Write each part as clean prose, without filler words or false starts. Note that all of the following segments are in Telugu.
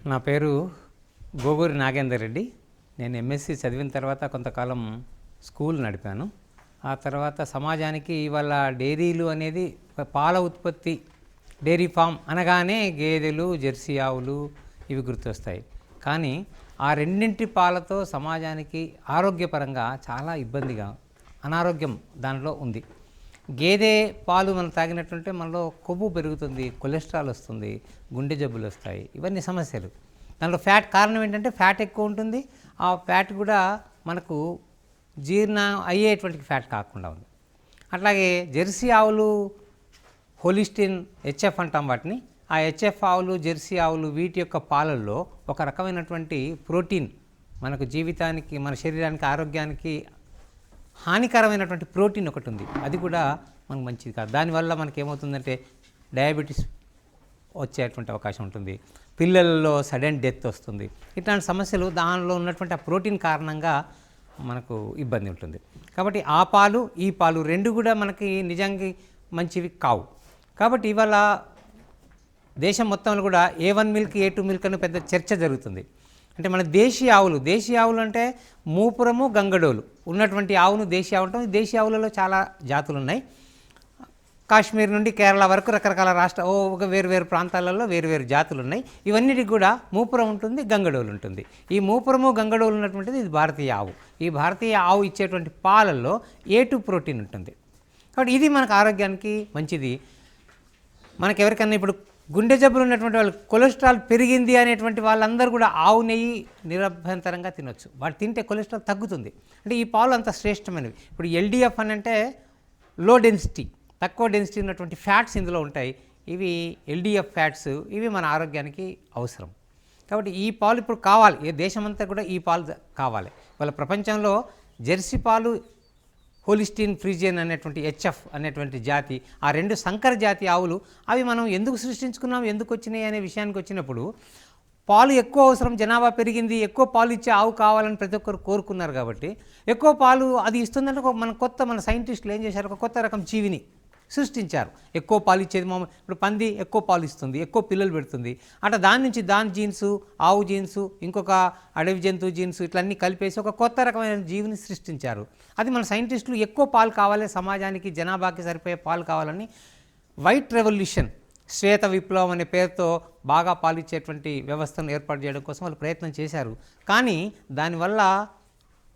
నా పేరు గోగూరి నాగేందర్ రెడ్డి. నేను ఎంఎస్సి చదివిన తర్వాత కొంతకాలం స్కూల్ నడిపాను. ఆ తర్వాత సమాజానికి ఇవాళ డైరీలు అనేది పాల ఉత్పత్తి, డైరీ ఫామ్ అనగానే గేదెలు, జెర్సీ ఆవులు ఇవి గుర్తొస్తాయి. కానీ ఆ రెండింటి పాలతో సమాజానికి ఆరోగ్యపరంగా చాలా ఇబ్బందిగా, అనారోగ్యం దానిలో ఉంది. గేదె పాలు మనం తాగినట్టుంటే మనలో కొవ్వు పెరుగుతుంది, కొలెస్ట్రాల్ వస్తుంది, గుండె జబ్బులు వస్తాయి. ఇవన్నీ సమస్యలు. దానిలో ఫ్యాట్ కారణం ఏంటంటే ఫ్యాట్ ఎక్కువ ఉంటుంది. ఆ ఫ్యాట్ కూడా మనకు జీర్ణం అయ్యేటువంటి ఫ్యాట్ కాకుండా ఉంది. అట్లాగే జెర్సీ ఆవులు, హోలిస్టిన్, హెచ్ఎఫ్ అంటాం వాటిని. ఆ హెచ్ఎఫ్ ఆవులు, జెర్సీ ఆవులు వీటి యొక్క పాలల్లో ఒక రకమైనటువంటి ప్రోటీన్, మనకు జీవితానికి, మన శరీరానికి, ఆరోగ్యానికి హానికరమైనటువంటి ప్రోటీన్ ఒకటి ఉంది. అది కూడా మనకు మంచిది కాదు. దానివల్ల మనకి ఏమవుతుందంటే డయాబెటీస్ వచ్చేటువంటి అవకాశం ఉంటుంది. పిల్లల్లో సడన్ డెత్ వస్తుంది. ఇట్లాంటి సమస్యలు దానిలో ఉన్నటువంటి ఆ ప్రోటీన్ కారణంగా మనకు ఇబ్బంది ఉంటుంది. కాబట్టి ఆ పాలు, ఈ పాలు రెండు కూడా మనకి నిజంగా మంచివి కావు. కాబట్టి ఇవాళ దేశం మొత్తంలో కూడా A1 మిల్క్, A2 మిల్క్ అని పెద్ద చర్చ జరుగుతుంది. అంటే మన దేశీయ ఆవులు అంటే మూపురము, గంగడోలు ఉన్నటువంటి ఆవును దేశీయ ఆవు అంటాం. దేశీయ ఆవులలో చాలా జాతులు ఉన్నాయి. కాశ్మీర్ నుండి కేరళ వరకు రకరకాల ఒక వేరు ప్రాంతాలలో వేరు జాతులు ఉన్నాయి. ఇవన్నిటికి కూడా మూపురం ఉంటుంది, గంగడోలు ఉంటుంది. ఈ మూపురము, గంగడోలు ఉన్నటువంటిది ఇది భారతీయ ఆవు. ఈ భారతీయ ఆవు ఇచ్చేటువంటి పాలల్లో A2 ప్రోటీన్ ఉంటుంది. కాబట్టి ఇది మనకు ఆరోగ్యానికి మంచిది. మనకు ఎవరికన్నా ఇప్పుడు గుండె జబ్బులు ఉన్నటువంటి వాళ్ళు, కొలెస్ట్రాల్ పెరిగింది అనేటువంటి వాళ్ళందరూ కూడా ఆవు నెయ్యి నిరభ్యంతరంగా తినొచ్చు. వాళ్ళు తింటే కొలెస్ట్రాల్ తగ్గుతుంది. అంటే ఈ పాలు అంత శ్రేష్టమైనవి. ఇప్పుడు LDF అని అంటే లో డెన్సిటీ, తక్కువ డెన్సిటీ ఉన్నటువంటి ఫ్యాట్స్ ఇందులో ఉంటాయి. ఇవి LDF ఫ్యాట్స్, ఇవి మన ఆరోగ్యానికి అవసరం. కాబట్టి ఈ పాలు ఇప్పుడు కావాలి. ఏ దేశమంతా కూడా ఈ పాలు కావాలి. వాళ్ళ ప్రపంచంలో జెర్సీ పాలు, హోలిస్టిన్ ఫ్రీజియన్ అనేటువంటి హెచ్ఎఫ్ అనేటువంటి జాతి, ఆ రెండు సంకర జాతి ఆవులు, అవి మనం ఎందుకు సృష్టించుకున్నాం, ఎందుకు వచ్చినాయి అనే విషయానికి వచ్చినప్పుడు పాలు ఎక్కువ అవసరం, జనాభా పెరిగింది, ఎక్కువ పాలు ఇచ్చే ఆవు కావాలని ప్రతి ఒక్కరు కోరుకున్నారు. కాబట్టి ఎక్కువ పాలు అది ఇస్తుందంటే మన సైంటిస్టులు ఏం చేశారు, ఒక కొత్త రకం జీవిని సృష్టించారు. ఎక్కువ పాలు ఇచ్చేది ఇప్పుడు పంది ఎక్కువ పాలు ఇస్తుంది, ఎక్కువ పిల్లలు పెడుతుంది. అట్లా దాని నుంచి దాని జీన్సు, ఆవు జీన్సు, ఇంకొక అడవి జంతువు జీన్సు, ఇట్లన్నీ కలిపేసి ఒక కొత్త రకమైన జీవిని సృష్టించారు. అది మన సైంటిస్టులు ఎక్కువ పాలు కావాలి, సమాజానికి జనాభాకి సరిపోయే పాలు కావాలని వైట్ రెవల్యూషన్, శ్వేత విప్లవం అనే పేరుతో బాగా పాలిచ్చేటువంటి వ్యవస్థను ఏర్పాటు చేయడం కోసం వాళ్ళు ప్రయత్నం చేశారు. కానీ దానివల్ల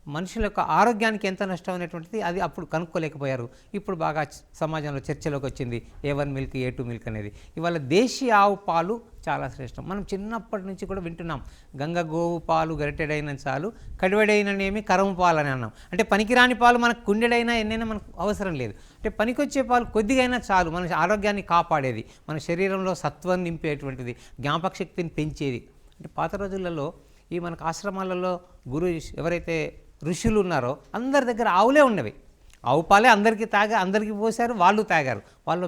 మనుషుల యొక్క ఆరోగ్యానికి ఎంత నష్టం అనేటువంటిది అది అప్పుడు కనుక్కోలేకపోయారు. ఇప్పుడు బాగా సమాజంలో చర్చలోకి వచ్చింది A1 మిల్క్, A2 మిల్క్ అనేది. ఇవాళ దేశీయ ఆవు పాలు చాలా శ్రేష్టం. మనం చిన్నప్పటి నుంచి కూడా వింటున్నాం, గంగ గోవు పాలు గరిటెడైన చాలు, కడివెడైననేమి కరము పాలు అని అన్నాం. అంటే పనికిరాని పాలు మనకు కుండెడైనా ఎన్నైనా మనకు అవసరం లేదు. అంటే పనికొచ్చే పాలు కొద్దిగైనా చాలు, మన ఆరోగ్యాన్ని కాపాడేది, మన శరీరంలో సత్వం నింపేటువంటిది, జ్ఞాపక శక్తిని పెంచేది. అంటే పాత రోజులలో ఈ మనకు ఆశ్రమాలలో ఎవరైతే ఋషులు ఉన్నారో అందరి దగ్గర ఆవులే ఉన్నవి. ఆవు పాలే అందరికీ పోశారు, వాళ్ళు తాగారు. వాళ్ళు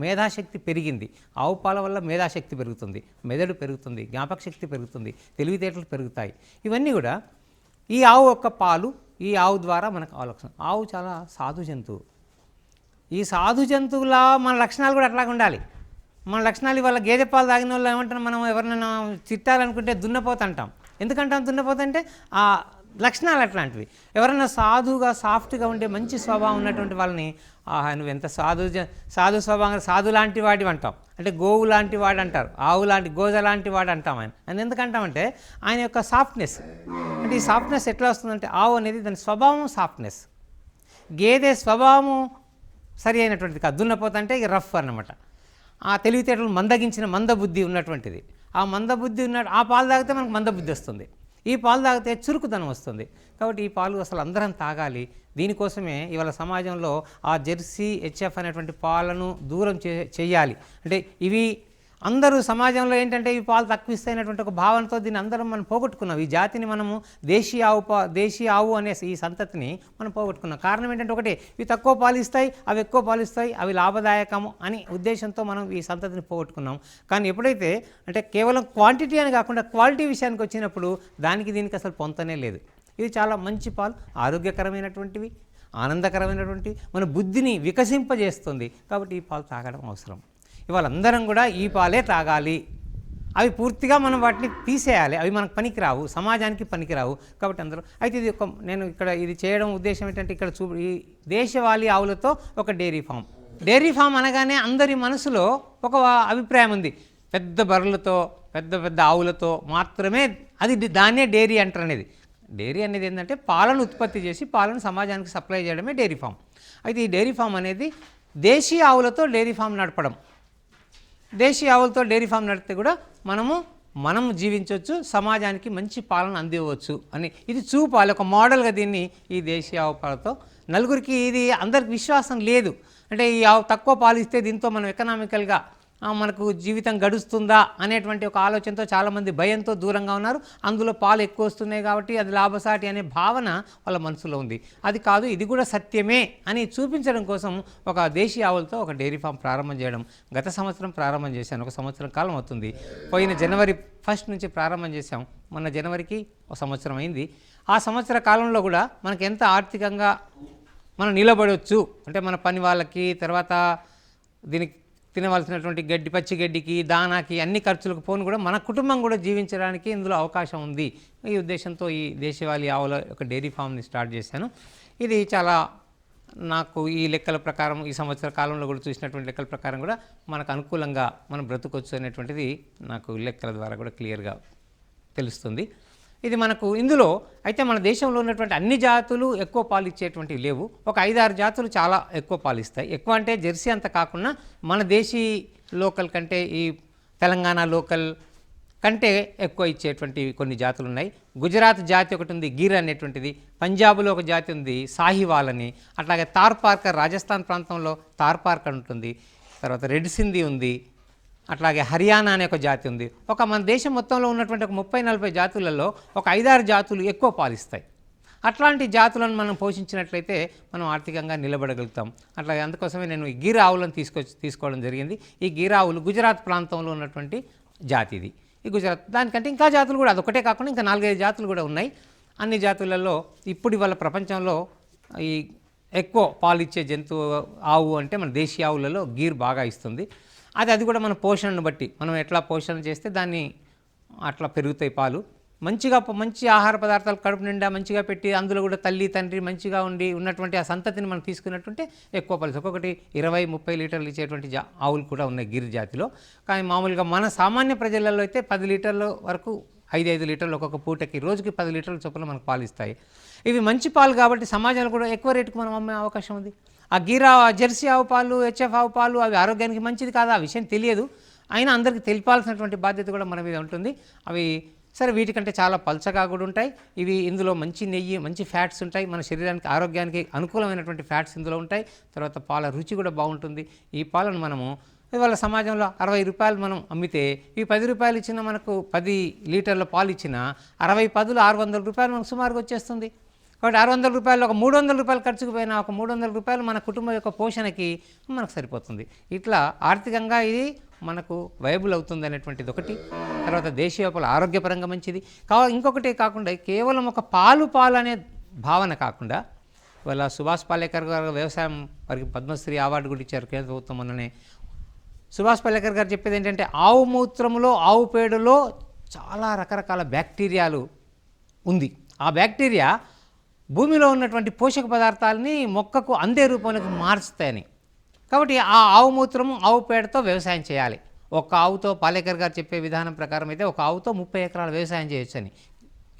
మేధాశక్తి పెరిగింది. ఆవు పాల వల్ల మేధాశక్తి పెరుగుతుంది, మెదడు పెరుగుతుంది, జ్ఞాపక శక్తి పెరుగుతుంది, తెలివితేటలు పెరుగుతాయి. ఇవన్నీ కూడా ఈ ఆవు యొక్క పాలు, ఈ ఆవు ద్వారా మనకు ఆలోచన. ఆవు చాలా సాధు జంతువు. ఈ సాధు జంతువుల మన లక్షణాలు కూడా అట్లాగే ఉండాలి. మన లక్షణాలు ఇవాళ గేదె పాలు తాగిన వాళ్ళు ఏమంటాం, మనం ఎవరినైనా తిట్టాలనుకుంటే దున్నపోత అంటాం. ఎందుకంటాం దున్నపోత అంటే ఆ లక్షణాలు అట్లాంటివి. ఎవరైనా సాధుగా, సాఫ్ట్గా ఉండే మంచి స్వభావం ఉన్నటువంటి వాళ్ళని, నువ్వు ఎంత సాధు స్వభావంగా, సాధు లాంటి వాడి అంటాం. అంటే గోవు లాంటి వాడు అంటారు, ఆవు లాంటి, గోజ లాంటి వాడు అంటాం. ఆయన ఎందుకంటామంటే ఆయన యొక్క సాఫ్ట్నెస్. అంటే ఈ సాఫ్ట్నెస్ ఎట్లా వస్తుందంటే ఆవు అనేది దాని స్వభావం సాఫ్ట్నెస్. గేదె స్వభావము సరి అయినటువంటిది కాదు. దున్నపోత అంటే ఇక రఫ్ అన్నమాట. ఆ తెలివితేటలు మందగించిన మందబుద్ధి ఉన్నటువంటిది. ఆ మందబుద్ధి ఆ పాలు తాగితే మనకు మందబుద్ధి వస్తుంది, ఈ పాలు తాగితే చురుకుదనం వస్తుంది. కాబట్టి ఈ పాలు అసలు అందరం తాగాలి. దీనికోసమే ఇవాళ సమాజంలో ఆ జెర్సీ, హెచ్ఎఫ్ అనేటువంటి పాలను దూరం చేయాలి. అంటే ఇవి అందరూ సమాజంలో ఏంటంటే ఈ పాలు తక్కువ ఇస్తాయినటువంటి ఒక భావనతో దీన్ని అందరం మనం పోగొట్టుకున్నాం. ఈ జాతిని మనము దేశీయ ఆవు అనే ఈ సంతతిని మనం పోగొట్టుకున్నాం. కారణం ఏంటంటే ఒకటి, ఇవి తక్కువ పాలు ఇస్తాయి, అవి ఎక్కువ పాలు ఇస్తాయి, అవి లాభదాయకము అని ఉద్దేశంతో మనం ఈ సంతతిని పోగొట్టుకున్నాం. కానీ ఎప్పుడైతే అంటే కేవలం క్వాంటిటీ అని కాకుండా క్వాలిటీ విషయానికి వచ్చినప్పుడు దీనికి అసలు పొంతనే లేదు. ఇది చాలా మంచి పాలు, ఆరోగ్యకరమైనటువంటివి, ఆనందకరమైనటువంటి, మన బుద్ధిని వికసింపజేస్తుంది. కాబట్టి ఈ పాలు తాగడం అవసరం. ఇవాళ అందరం కూడా ఈ పాలే తాగాలి. అవి పూర్తిగా మనం వాటిని తీసేయాలి. అవి మనకు పనికిరావు, సమాజానికి పనికిరావు. కాబట్టి అందరూ అయితే ఇది నేను ఇక్కడ ఇది చేయడం ఉద్దేశం ఏంటంటే ఇక్కడ ఈ దేశవాళీ ఆవులతో ఒక డైరీ ఫామ్. డైరీ ఫామ్ అనగానే అందరి మనసులో ఒక అభిప్రాయం ఉంది, పెద్ద బర్రెలతో పెద్ద పెద్ద ఆవులతో మాత్రమే దాన్నే డైరీ అంటారు అనేది. డైరీ అనేది ఏంటంటే పాలను ఉత్పత్తి చేసి పాలను సమాజానికి సప్లై చేయడమే డైరీ ఫామ్. అయితే ఈ డైరీ ఫామ్ అనేది దేశీయ ఆవులతో డైరీ ఫామ్ నడపడం. దేశీయ ఆవులతో డైరీ ఫామ్ నడిపితే కూడా మనము జీవించవచ్చు, సమాజానికి మంచి పాలన అందివ్వచ్చు అని ఇది చూపాలి. ఒక మోడల్గా దీన్ని ఈ దేశీయ ఆవు పాలతో నలుగురికి ఇది అందరికి విశ్వాసం లేదు. అంటే ఈ ఆవు తక్కువ పాలు ఇస్తే దీంతో మనం ఎకనామికల్గా మనకు జీవితం గడుస్తుందా అనేటువంటి ఒక ఆలోచనతో చాలామంది భయంతో దూరంగా ఉన్నారు. అందులో పాలు ఎక్కువ వస్తున్నాయి కాబట్టి అది లాభసాటి అనే భావన వాళ్ళ మనసులో ఉంది. అది కాదు, ఇది కూడా సత్యమే అని చూపించడం కోసం ఒక దేశీయ ఆవులతో ఒక డైరీ ఫామ్ ప్రారంభం చేయడం గత సంవత్సరం ప్రారంభం చేశాను. ఒక సంవత్సరం కాలం అవుతుంది. పోయిన జనవరి 1 నుంచి ప్రారంభం చేశాం. మొన్న జనవరికి ఒక సంవత్సరం అయింది. ఆ సంవత్సర కాలంలో కూడా మనకు ఎంత ఆర్థికంగా మనం నిలబడవచ్చు అంటే మన పని వాళ్ళకి, తర్వాత దీనికి తినవలసినటువంటి గడ్డి, పచ్చి గడ్డికి, దానాకి, అన్ని ఖర్చులకు పోను కూడా మన కుటుంబం కూడా జీవించడానికి ఇందులో అవకాశం ఉంది. ఈ ఉద్దేశంతో ఈ దేశవాళీ ఆవుల ఒక డైరీ ఫామ్ని స్టార్ట్ చేశాను. ఇది చాలా నాకు ఈ లెక్కల ప్రకారం ఈ సంవత్సర కాలంలో కూడా చూసినటువంటి లెక్కల ప్రకారం కూడా మనకు అనుకూలంగా మనం బ్రతుకొచ్చు అనేటువంటిది నాకు లెక్కల ద్వారా కూడా క్లియర్గా తెలుస్తుంది. ఇది మనకు ఇందులో అయితే మన దేశంలో ఉన్నటువంటి అన్ని జాతులు ఎక్కువ పాలు ఇచ్చేటువంటివి లేవు. ఒక 5-6 జాతులు చాలా ఎక్కువ పాలు ఇస్తాయి. ఎక్కువ అంటే జెర్సీ అంత కాకుండా మన దేశీ లోకల్ కంటే ఈ తెలంగాణ లోకల్ కంటే ఎక్కువ ఇచ్చేటువంటి కొన్ని జాతులు ఉన్నాయి. గుజరాత్ జాతి ఒకటి ఉంది, గిర్ అనేటువంటిది. పంజాబ్లో ఒక జాతి ఉంది, సాహివాల్ అని. అట్లాగే తార్పార్కర్ రాజస్థాన్ ప్రాంతంలో తార్పార్కర్ ఉంటుంది. తర్వాత రెడ్ సింధీ ఉంది. అట్లాగే హర్యానా అనే ఒక జాతి ఉంది. మన దేశం మొత్తంలో ఉన్నటువంటి ఒక 30-40 జాతులలో ఒక 5-6 జాతులు ఎక్కువ పాలిస్తాయి. అట్లాంటి జాతులను మనం పోషించినట్లయితే మనం ఆర్థికంగా నిలబడగలుగుతాం. అట్లాగే అందుకోసమే నేను ఈ గిర్ ఆవులను తీసుకోవడం జరిగింది. ఈ గిర్ ఆవులు గుజరాత్ ప్రాంతంలో ఉన్నటువంటి జాతి ఇది. ఈ గుజరాత్ దానికంటే ఇంకా జాతులు కూడా అదొకటే కాకుండా ఇంకా 4-5 జాతులు కూడా ఉన్నాయి. అన్ని జాతులలో ఇప్పుడు ఇవాళ ప్రపంచంలో ఈ ఎక్కువ పాలు ఇచ్చే జంతువు ఆవు అంటే మన దేశీయ ఆవులలో గిర్ బాగా ఇస్తుంది. అది కూడా మన పోషణను బట్టి మనం ఎట్లా పోషణ చేస్తే దాన్ని అట్లా పెరుగుతాయి పాలు. మంచి ఆహార పదార్థాలు కడుపు నిండా మంచిగా పెట్టి అందులో కూడా తల్లి తండ్రి మంచిగా ఉన్నటువంటి ఆ సంతతిని మనం తీసుకున్నట్టుంటే ఎక్కువ పాలు. ఒక్కొక్కటి 20-30 లీటర్లు ఇచ్చేటువంటి ఆవులు కూడా ఉన్నాయి గిర్ జాతిలో. కానీ మామూలుగా మన సామాన్య ప్రజలలో అయితే 10 లీటర్ల వరకు 5 లీటర్లు ఒక్కొక్క పూటకి రోజుకి 10 లీటర్ల చొప్పున మనకు పాలు ఇస్తాయి. ఇవి మంచి పాలు కాబట్టి సమాజంలో కూడా ఎక్కువ రేటుకు మనం అమ్మే అవకాశం ఉంది. ఆ జెర్సీ ఆవు పాలు, హెచ్ఎఫ్ ఆవు పాలు అవి ఆరోగ్యానికి మంచిది కాదు, ఆ విషయం తెలియదు. అయినా అందరికీ తెలిపాల్సినటువంటి బాధ్యత కూడా మన మీద ఉంటుంది. అవి సరే వీటికంటే చాలా పల్చగా కూడా ఉంటాయి. ఇందులో మంచి నెయ్యి, మంచి ఫ్యాట్స్ ఉంటాయి. మన శరీరానికి ఆరోగ్యానికి అనుకూలమైనటువంటి ఫ్యాట్స్ ఇందులో ఉంటాయి. తర్వాత పాల రుచి కూడా బాగుంటుంది. ఈ పాలను మనము ఇవాళ సమాజంలో 60 రూపాయలు మనం అమ్మితే ఈ 10 రూపాయలు ఇచ్చిన మనకు 10 లీటర్ల పాలు ఇచ్చిన 60 10 600 రూపాయలు మనకు సుమారుగా వచ్చేస్తుంది. కాబట్టి 600 రూపాయలు ఒక 300 రూపాయలు ఖర్చుకు పోయినా ఒక 300 రూపాయలు మన కుటుంబం యొక్క పోషణకి మనకు సరిపోతుంది. ఇట్లా ఆర్థికంగా ఇది మనకు వైబుల్ అవుతుంది అనేటువంటిది ఒకటి. తర్వాత దేశీయ పాలు ఆరోగ్యపరంగా మంచిది. ఇంకొకటి కాకుండా కేవలం ఒక పాలు అనే భావన కాకుండా ఇవాళ సుభాష్ పాలేకర్ గారు వ్యవసాయం వారికి పద్మశ్రీ అవార్డు కూడా ఇచ్చారు కేంద్ర ప్రభుత్వం మొన్ననే. సుభాష్ పాలేకర్ గారు చెప్పేది ఏంటంటే ఆవు మూత్రంలో, ఆవు పేడలో చాలా రకరకాల బ్యాక్టీరియాలు ఉంది. ఆ బ్యాక్టీరియా భూమిలో ఉన్నటువంటి పోషక పదార్థాలని మొక్కకు అందే రూపంలోకి మార్చుతాయని. కాబట్టి ఆ ఆవు మూత్రము, ఆవు పేడతో వ్యవసాయం చేయాలి. ఒక ఆవుతో పాలేకర్ గారు చెప్పే విధానం ప్రకారం అయితే ఒక ఆవుతో 30 ఎకరాల వ్యవసాయం చేయొచ్చని.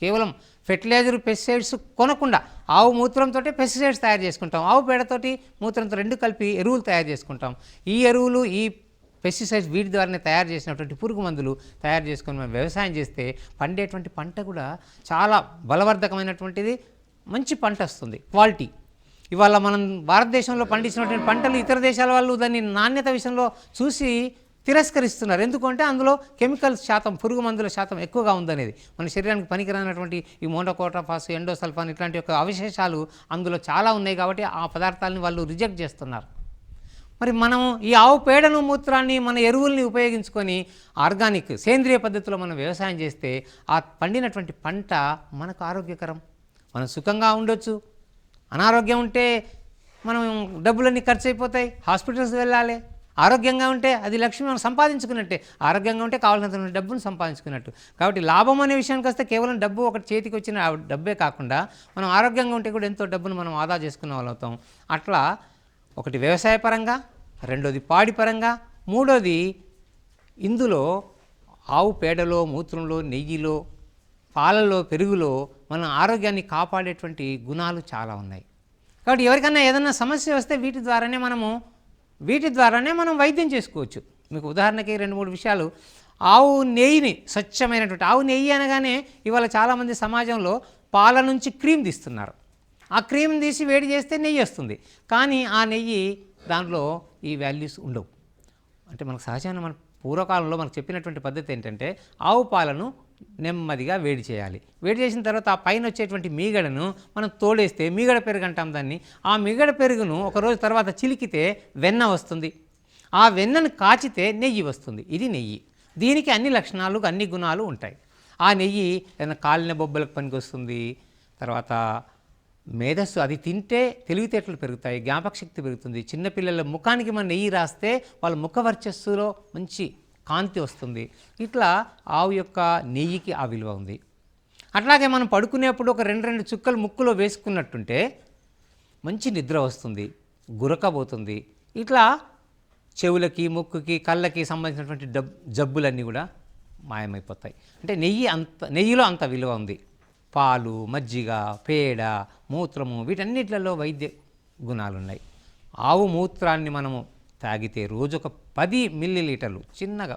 కేవలం ఫెర్టిలైజర్, పెస్టిసైడ్స్ కొనకుండా ఆవు మూత్రంతో పెస్టిసైడ్స్ తయారు చేసుకుంటాం, ఆవు పేడతోటి మూత్రంతో 2 కలిపి ఎరువులు తయారు చేసుకుంటాం. ఈ ఎరువులు, ఈ పెస్టిసైడ్స్ వీటి ద్వారానే తయారు చేసినటువంటి పురుగు మందులు తయారు చేసుకొని మనం వ్యవసాయం చేస్తే పండేటువంటి పంట కూడా చాలా బలవర్ధకమైనటువంటిది, మంచి పంట వస్తుంది, క్వాలిటీ. ఇవాళ మనం భారతదేశంలో పండించినటువంటి పంటలు ఇతర దేశాల వాళ్ళు దాన్ని నాణ్యత విషయంలో చూసి తిరస్కరిస్తున్నారు. ఎందుకంటే అందులో కెమికల్స్ శాతం, పురుగు మందుల శాతం ఎక్కువగా ఉందనేది. మన శరీరానికి పనికిరానటువంటి ఈ మోనోకోటాఫాస్, ఎండోసల్ఫాన్ ఇట్లాంటి యొక్క అవశేషాలు అందులో చాలా ఉన్నాయి కాబట్టి ఆ పదార్థాలను వాళ్ళు రిజెక్ట్ చేస్తున్నారు. మరి మనం ఈ ఆవు పేడను, మూత్రాన్ని, మన ఎరువుల్ని ఉపయోగించుకొని ఆర్గానిక్ సేంద్రియ పద్ధతిలో మనం వ్యవసాయం చేస్తే ఆ పండినటువంటి పంట మనకు ఆరోగ్యకరం, మనం సుఖంగా ఉండొచ్చు. అనారోగ్యం ఉంటే మనం డబ్బులన్నీ ఖర్చు అయిపోతాయి, హాస్పిటల్స్ వెళ్ళాలి. ఆరోగ్యంగా ఉంటే అది లక్ష్మి మనం సంపాదించుకున్నట్టే, ఆరోగ్యంగా ఉంటే కావాల్సినంత డబ్బును సంపాదించుకున్నట్టు. కాబట్టి లాభం అనే విషయానికి వస్తే కేవలం డబ్బు ఒకటి చేతికి వచ్చిన డబ్బే కాకుండా మనం ఆరోగ్యంగా ఉంటే కూడా ఎంతో డబ్బును మనం ఆదా చేసుకునే వాళ్ళు అవుతాం. అట్లా ఒకటి వ్యవసాయపరంగా, రెండోది పాడిపరంగా, మూడోది ఇందులో ఆవు పేడలో, మూత్రంలో, నెయ్యిలో, పాలలో, పెరుగులో మన ఆరోగ్యాన్ని కాపాడేటువంటి గుణాలు చాలా ఉన్నాయి. కాబట్టి ఎవరికైనా ఏదైనా సమస్య వస్తే వీటి ద్వారానే మనం వైద్యం చేసుకోవచ్చు. మీకు ఉదాహరణకి 2-3 విషయాలు. ఆవు నెయ్యిని, స్వచ్ఛమైనటువంటి ఆవు నెయ్యి అనగానే ఇవాళ చాలామంది సమాజంలో పాల నుంచి క్రీమ్ తీస్తున్నారు. ఆ క్రీమ్ తీసి వేడి చేస్తే నెయ్యి వస్తుంది. కానీ ఆ నెయ్యి దాంట్లో ఈ వాల్యూస్ ఉండవు. అంటే మనకు సహజంగా మన పూర్వకాలంలో మనకు చెప్పినటువంటి పద్ధతి ఏంటంటే ఆవు పాలను నెమ్మదిగా వేడి చేయాలి. వేడి చేసిన తర్వాత ఆ పైన వచ్చేటువంటి మీగడను మనం తోడేస్తే మీగడ పెరుగు అంటాం దాన్ని. ఆ మీగడ పెరుగును ఒకరోజు తర్వాత చిలికితే వెన్న వస్తుంది. ఆ వెన్నను కాచితే నెయ్యి వస్తుంది. ఇది నెయ్యి. దీనికి అన్ని లక్షణాలు, అన్ని గుణాలు ఉంటాయి. ఆ నెయ్యి ఏదైనా కాలిన బొబ్బలకు పనికొస్తుంది. తర్వాత మేధస్సు, అది తింటే తెలివితేటలు పెరుగుతాయి, జ్ఞాపక శక్తి పెరుగుతుంది. చిన్నపిల్లల ముఖానికి మనం నెయ్యి రాస్తే వాళ్ళ ముఖ వర్చస్సులో మంచి కాంతి వస్తుంది. ఇట్లా ఆవు యొక్క నెయ్యికి ఆ విలువ ఉంది. అట్లాగే మనం పడుకునేప్పుడు ఒక 2 చుక్కలు ముక్కులో వేసుకున్నట్టుంటే మంచి నిద్ర వస్తుంది, గురకబోతుంది. ఇట్లా చెవులకి, ముక్కుకి, కళ్ళకి సంబంధించినటువంటి జబ్బులన్నీ కూడా మాయమైపోతాయి. అంటే నెయ్యిలో అంత విలువ ఉంది. పాలు, మజ్జిగ, పేడ, మూత్రము, వీటన్నిటిలో వైద్య గుణాలు ఉన్నాయి. ఆవు మూత్రాన్ని మనము తాగితే రోజు ఒక 10 మిల్లీలీటర్లు, చిన్నగా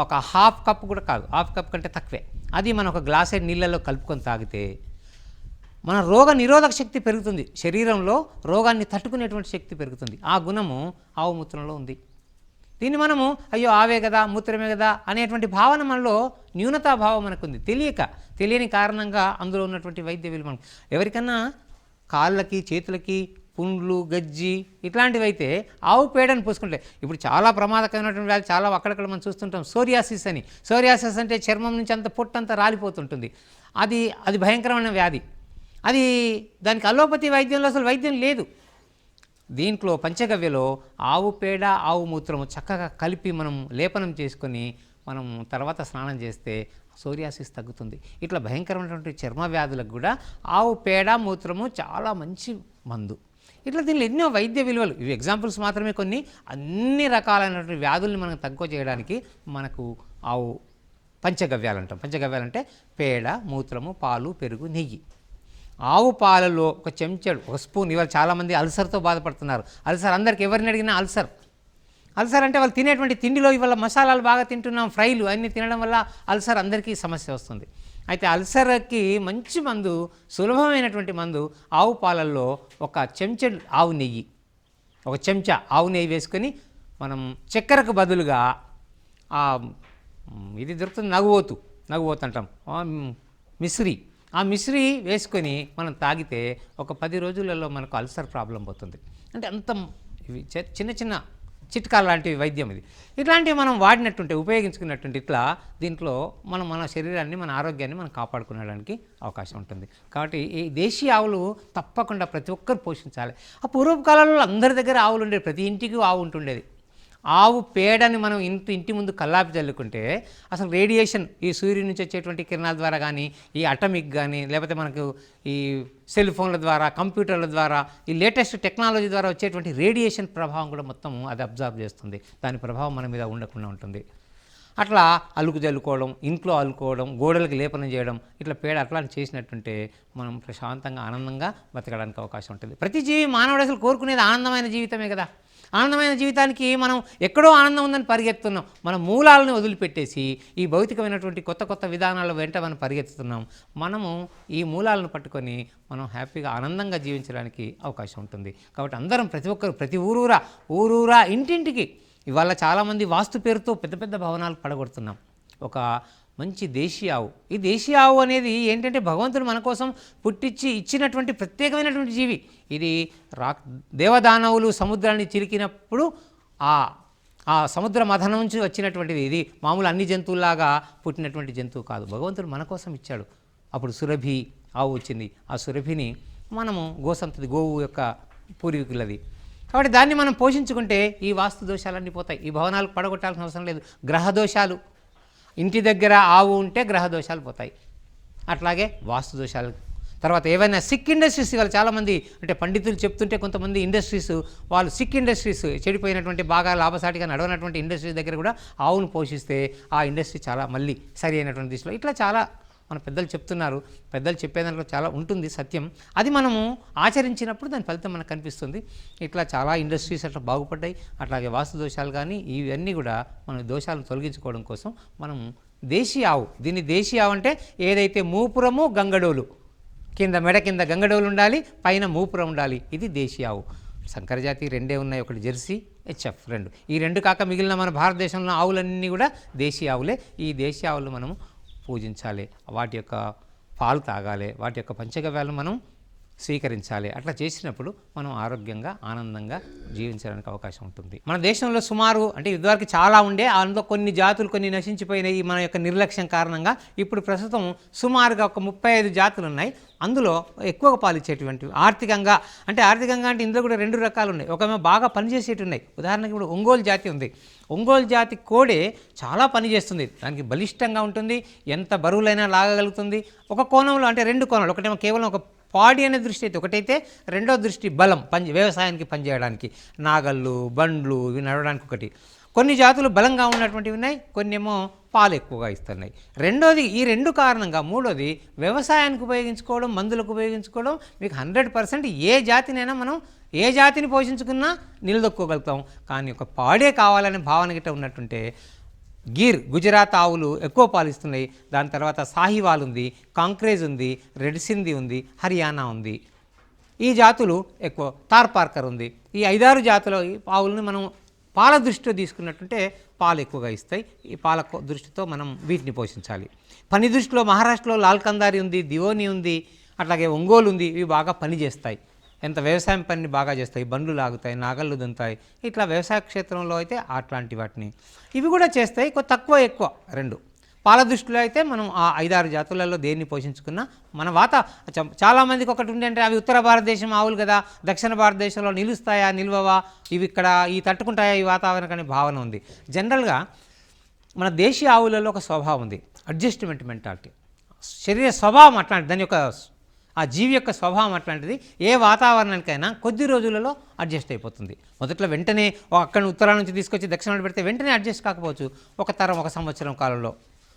ఒక హాఫ్ కప్ కూడా కాదు, హాఫ్ కప్ కంటే తక్కువే, అది మనం ఒక గ్లాసెడ్ నీళ్ళలో కలుపుకొని తాగితే మన రోగ నిరోధక శక్తి పెరుగుతుంది. శరీరంలో రోగాన్ని తట్టుకునేటువంటి శక్తి పెరుగుతుంది. ఆ గుణము ఆవు మూత్రంలో ఉంది. దీన్ని మనము అయ్యో ఆవే కదా, మూత్రమే కదా అనేటువంటి భావన మనలో న్యూనతాభావం మనకుంది. తెలియని కారణంగా అందులో ఉన్నటువంటి వైద్య విలువ మనం ఎవరికన్నా కాళ్ళకి, చేతులకి పుండ్లు, గజ్జి ఇట్లాంటివి అయితే ఆవు పేడను పూసుకుంటే, ఇప్పుడు చాలా ప్రమాదకరమైనటువంటి వ్యాధి చాలా అక్కడక్కడ మనం చూస్తుంటాం, సోరియాసిస్ అని. సోరియాసిస్ అంటే చర్మం నుంచి అంత పొట్టంతా రాలిపోతుంటుంది. అది భయంకరమైన వ్యాధి. దానికి అలోపతి వైద్యంలో అసలు వైద్యం లేదు. దీంట్లో పంచగవ్యలో ఆవు పేడ, ఆవు మూత్రము చక్కగా కలిపి మనం లేపనం చేసుకొని మనం తర్వాత స్నానం చేస్తే సోరియాసిస్ తగ్గుతుంది. ఇట్లా భయంకరమైనటువంటి చర్మ వ్యాధులకు కూడా ఆవు పేడ, మూత్రము చాలా మంచి మందు. ఇట్లా దీనిలో ఎన్నో వైద్య విలువలు, ఇవి ఎగ్జాంపుల్స్ మాత్రమే కొన్ని. అన్ని రకాలైనటువంటి వ్యాధుల్ని మనం తక్కువ చేయడానికి మనకు ఆవు పంచగవ్యాలు అంటాం. పంచగవ్యాలంటే పేడ, మూత్రము, పాలు, పెరుగు, నెయ్యి. ఆవు పాలలో ఒక చెంచాడు, ఒక స్పూన్. ఇవాళ చాలామంది అల్సర్తో బాధపడుతున్నారు. అల్సర్ అందరికి, ఎవరిని అడిగినా అల్సర్ అంటే వాళ్ళు తినేటువంటి తిండిలో ఇవాళ మసాలాలు బాగా తింటున్నాం, ఫ్రైలు అన్నీ తినడం వల్ల అల్సర్ అందరికీ సమస్య వస్తుంది. అయితే అల్సర్కి మంచి మందు, సులభమైనటువంటి మందు ఆవు పాలల్లో ఒక చెంచాడు ఆవు నెయ్యి, ఒక చెంచా ఆవు నెయ్యి వేసుకొని మనం చక్కెరకు బదులుగా ఇది దొరుకుతుంది, నగువోతు అంటాం, మిశ్రీ, ఆ మిశ్రీ వేసుకొని మనం తాగితే ఒక 10 రోజులలో మనకు అల్సర్ ప్రాబ్లం పోతుంది. అంటే అంత ఇవి చిన్న చిట్కాలు లాంటివి వైద్యం ఇది. ఇట్లాంటివి మనం వాడినట్టుంటే, ఉపయోగించుకున్నట్టుంటే ఇట్లా దీంట్లో మనం మన శరీరాన్ని, మన ఆరోగ్యాన్ని మనం కాపాడుకునేడానికి అవకాశం ఉంటుంది. కాబట్టి ఈ దేశీయ ఆవులు తప్పకుండా ప్రతి ఒక్కరు పోషించాలి. ఆ పూర్వపు కాలంలో అందరి దగ్గర ఆవులు ఉండేవి, ప్రతి ఇంటికి ఆవు ఉంటుండేది. ఆవు పేడని మనం ఇంటి ముందు కల్లాపి చల్లుకుంటే అసలు రేడియేషన్, ఈ సూర్యుడి నుంచి వచ్చేటువంటి కిరణాల ద్వారా కానీ, ఈ అటమిక్ కానీ, లేకపోతే మనకు ఈ సెల్ ఫోన్ల ద్వారా, కంప్యూటర్ల ద్వారా, ఈ లేటెస్ట్ టెక్నాలజీ ద్వారా వచ్చేటువంటి రేడియేషన్ ప్రభావం కూడా మొత్తం అది అబ్జర్వ్ చేస్తుంది. దాని ప్రభావం మన మీద ఉండకుండా ఉంటుంది. అట్లా అలుకు జల్లుకోవడం, ఇంట్లో అల్లుకోవడం, గోడలకు లేపనం చేయడం, ఇట్లా పేడ అట్లాంటి చేసినట్టుంటే మనం ప్రశాంతంగా, ఆనందంగా బతకడానికి అవకాశం ఉంటుంది. ప్రతి జీవి, మానవుడు అసలు కోరుకునేది ఆనందమైన జీవితమే కదా. ఆనందమైన జీవితానికి మనం ఎక్కడో ఆనందం ఉందని పరిగెత్తున్నాం. మన మూలాలను వదిలిపెట్టేసి ఈ భౌతికమైనటువంటి కొత్త విధానాల వెంట మనం పరిగెత్తుతున్నాం. మనము ఈ మూలాలను పట్టుకొని మనం హ్యాపీగా, ఆనందంగా జీవించడానికి అవకాశం ఉంటుంది. కాబట్టి అందరం, ప్రతి ఒక్కరు, ప్రతి ఊరూరా ఇంటింటికి ఇవాళ చాలామంది వాస్తు పేరుతో పెద్ద భవనాలు పడగొడుతున్నాం. ఒక మంచి దేశీయ ఆవు, ఈ దేశీయ ఆవు అనేది ఏంటంటే భగవంతుడు మన కోసం పుట్టించి ఇచ్చినటువంటి ప్రత్యేకమైనటువంటి జీవి. ఇది దేవదానవులు సముద్రాన్ని చిలికినప్పుడు ఆ సముద్ర మథనం నుంచి వచ్చినటువంటిది. ఇది మామూలు అన్ని జంతువులాగా పుట్టినటువంటి జంతువు కాదు, భగవంతుడు మన కోసం ఇచ్చాడు. అప్పుడు సురభి ఆవు వచ్చింది. ఆ సురభిని మనము గోవు యొక్క పూర్వీకులది. కాబట్టి దాన్ని మనం పోషించుకుంటే ఈ వాస్తు దోషాలన్నీ పోతాయి. ఈ భవనాలకు పడగొట్టాల్సిన అవసరం లేదు. గ్రహ దోషాలు, ఇంటి దగ్గర ఆవు ఉంటే గ్రహ దోషాలు పోతాయి. అట్లాగే వాస్తు దోషాలు. తర్వాత ఏవైనా సిక్ ఇండస్ట్రీస్, వాళ్ళు చాలామంది అంటే పండితులు చెప్తుంటే కొంతమంది ఇండస్ట్రీస్ వాళ్ళు సిక్ ఇండస్ట్రీస్, చెడిపోయినటువంటి బాగా లాభసాటిగా నడవనటువంటి ఇండస్ట్రీస్ దగ్గర కూడా ఆవును పోషిస్తే ఆ ఇండస్ట్రీ చాలా మళ్ళీ సరి అయినటువంటి దిశలో, ఇట్లా చాలా మన పెద్దలు చెప్తున్నారు. పెద్దలు చెప్పేదాంట్లో చాలా ఉంటుంది సత్యం. అది మనము ఆచరించినప్పుడు దాని ఫలితం మనకు కనిపిస్తుంది. ఇట్లా చాలా ఇండస్ట్రీస్ అట్లా బాగుపడ్డాయి. అట్లాగే వాస్తు దోషాలు కానీ ఇవన్నీ కూడా మన దోషాలను తొలగించుకోవడం కోసం మనం దేశీ ఆవు, దీన్ని దేశీ ఆవు అంటే ఏదైతే మూపురము గంగడోలు, కింద మెడ కింద గంగడోలు ఉండాలి, పైన మూపురం ఉండాలి, ఇది దేశీ ఆవు. సంకరజాతి రెండే ఉన్నాయి, ఒకటి జెర్సీ, హెచ్ఎఫ్ రెండు. ఈ రెండు కాక మిగిలిన మన భారతదేశంలో ఆవులన్నీ కూడా దేశీ ఆవులే. ఈ దేశీ ఆవులు మనము పూజించాలి, వాటి యొక్క పాలు తాగాలి, వాటి యొక్క పంచగవ్యాలను మనం స్వీకరించాలి. అట్లా చేసినప్పుడు మనం ఆరోగ్యంగా ఆనందంగా జీవించడానికి అవకాశం ఉంటుంది. మన దేశంలో సుమారు అంటే ఇదివరకు చాలా ఉండే, అందులో కొన్ని జాతులు కొన్ని నశించిపోయినాయి మన యొక్క నిర్లక్ష్యం కారణంగా. ఇప్పుడు ప్రస్తుతం సుమారుగా ఒక 35 జాతులు ఉన్నాయి. అందులో ఎక్కువగా పాలిచ్చేటువంటివి ఆర్థికంగా అంటే ఇందులో కూడా 2 రకాలు ఉన్నాయి. ఒకమేమో బాగా పనిచేసేవి ఉన్నాయి. ఉదాహరణకి ఇప్పుడు ఒంగోలు జాతి ఉంది. ఒంగోలు జాతి కోడే చాలా పనిచేస్తుంది, దానికి బలిష్టంగా ఉంటుంది, ఎంత బరువులైనా లాగగలుగుతుంది. ఒక కోణంలో అంటే 2 కోణాలు, ఒకటేమో కేవలం ఒక పాడి అనే దృష్టి అయితే ఒకటైతే, రెండో దృష్టి బలం వ్యవసాయానికి పనిచేయడానికి, నాగళ్ళు బండ్లు ఇవి నడవడానికి ఒకటి. కొన్ని జాతులు బలంగా ఉన్నటువంటివి ఉన్నాయి, కొన్ని ఏమో పాలు ఎక్కువగా ఇస్తున్నాయి. రెండోది ఈ 2 కారణంగా. మూడోది వ్యవసాయానికి ఉపయోగించుకోవడం, మందులకు ఉపయోగించుకోవడం. మీకు 100% ఏ జాతినైనా మనం ఏ జాతిని పోషించుకున్నా నిలదొక్కోగలుగుతాం. కానీ ఒక పాడే కావాలనే భావన గిట్ట ఉన్నట్టుంటే గిర్ గుజరాత్ ఆవులు ఎక్కువ పాలిస్తున్నాయి. దాని తర్వాత సాహివాల్ ఉంది, కాంక్రేజ్ ఉంది, రెడ్ సింధీ ఉంది, హర్యానా ఉంది. ఈ జాతులు ఎక్కువ. తార్పార్కర్ ఉంది. ఈ 5-6 జాతుల ఆవులను మనం పాల దృష్టితో తీసుకున్నట్టుంటే పాలు ఎక్కువగా ఇస్తాయి. ఈ పాల దృష్టితో మనం వీటిని పోషించాలి. పని దృష్టిలో మహారాష్ట్రలో లాల్కందారి ఉంది, దివోని ఉంది, అట్లాగే ఒంగోలు ఉంది. ఇవి బాగా పనిచేస్తాయి, ఎంత వ్యవసాయం పనిని బాగా చేస్తాయి, బండ్లు లాగుతాయి, నాగళ్ళు దుంతాయి. ఇట్లా వ్యవసాయ క్షేత్రంలో అయితే అట్లాంటి వాటిని ఇవి కూడా చేస్తాయి. తక్కువ ఎక్కువ 2. పాల దృష్టిలో అయితే మనం ఆ 5-6 జాతులలో దేన్ని పోషించుకున్నా మన చాలామందికి ఒకటి ఉంది అంటే అవి ఉత్తర భారతదేశం ఆవులు కదా, దక్షిణ భారతదేశంలో నిలుస్తాయా నిల్వవా, ఇవి ఇక్కడ ఈ తట్టుకుంటాయా ఈ వాతావరణం అనే భావన ఉంది. జనరల్గా మన దేశీయ ఆవులలో ఒక స్వభావం ఉంది, అడ్జస్ట్మెంట్ మెంటాలిటీ. శరీర స్వభావం అట్లాంటి, దాని యొక్క ఆ జీవి యొక్క స్వభావం అట్లాంటిది. ఏ వాతావరణానికైనా కొద్ది రోజులలో అడ్జస్ట్ అయిపోతుంది. మొదట్లో వెంటనే అక్కడ ఉత్తరాల నుంచి తీసుకొచ్చి దక్షిణాలు పెడితే వెంటనే అడ్జస్ట్ కాకపోవచ్చు. ఒక తరం, ఒక సంవత్సరం కాలంలో,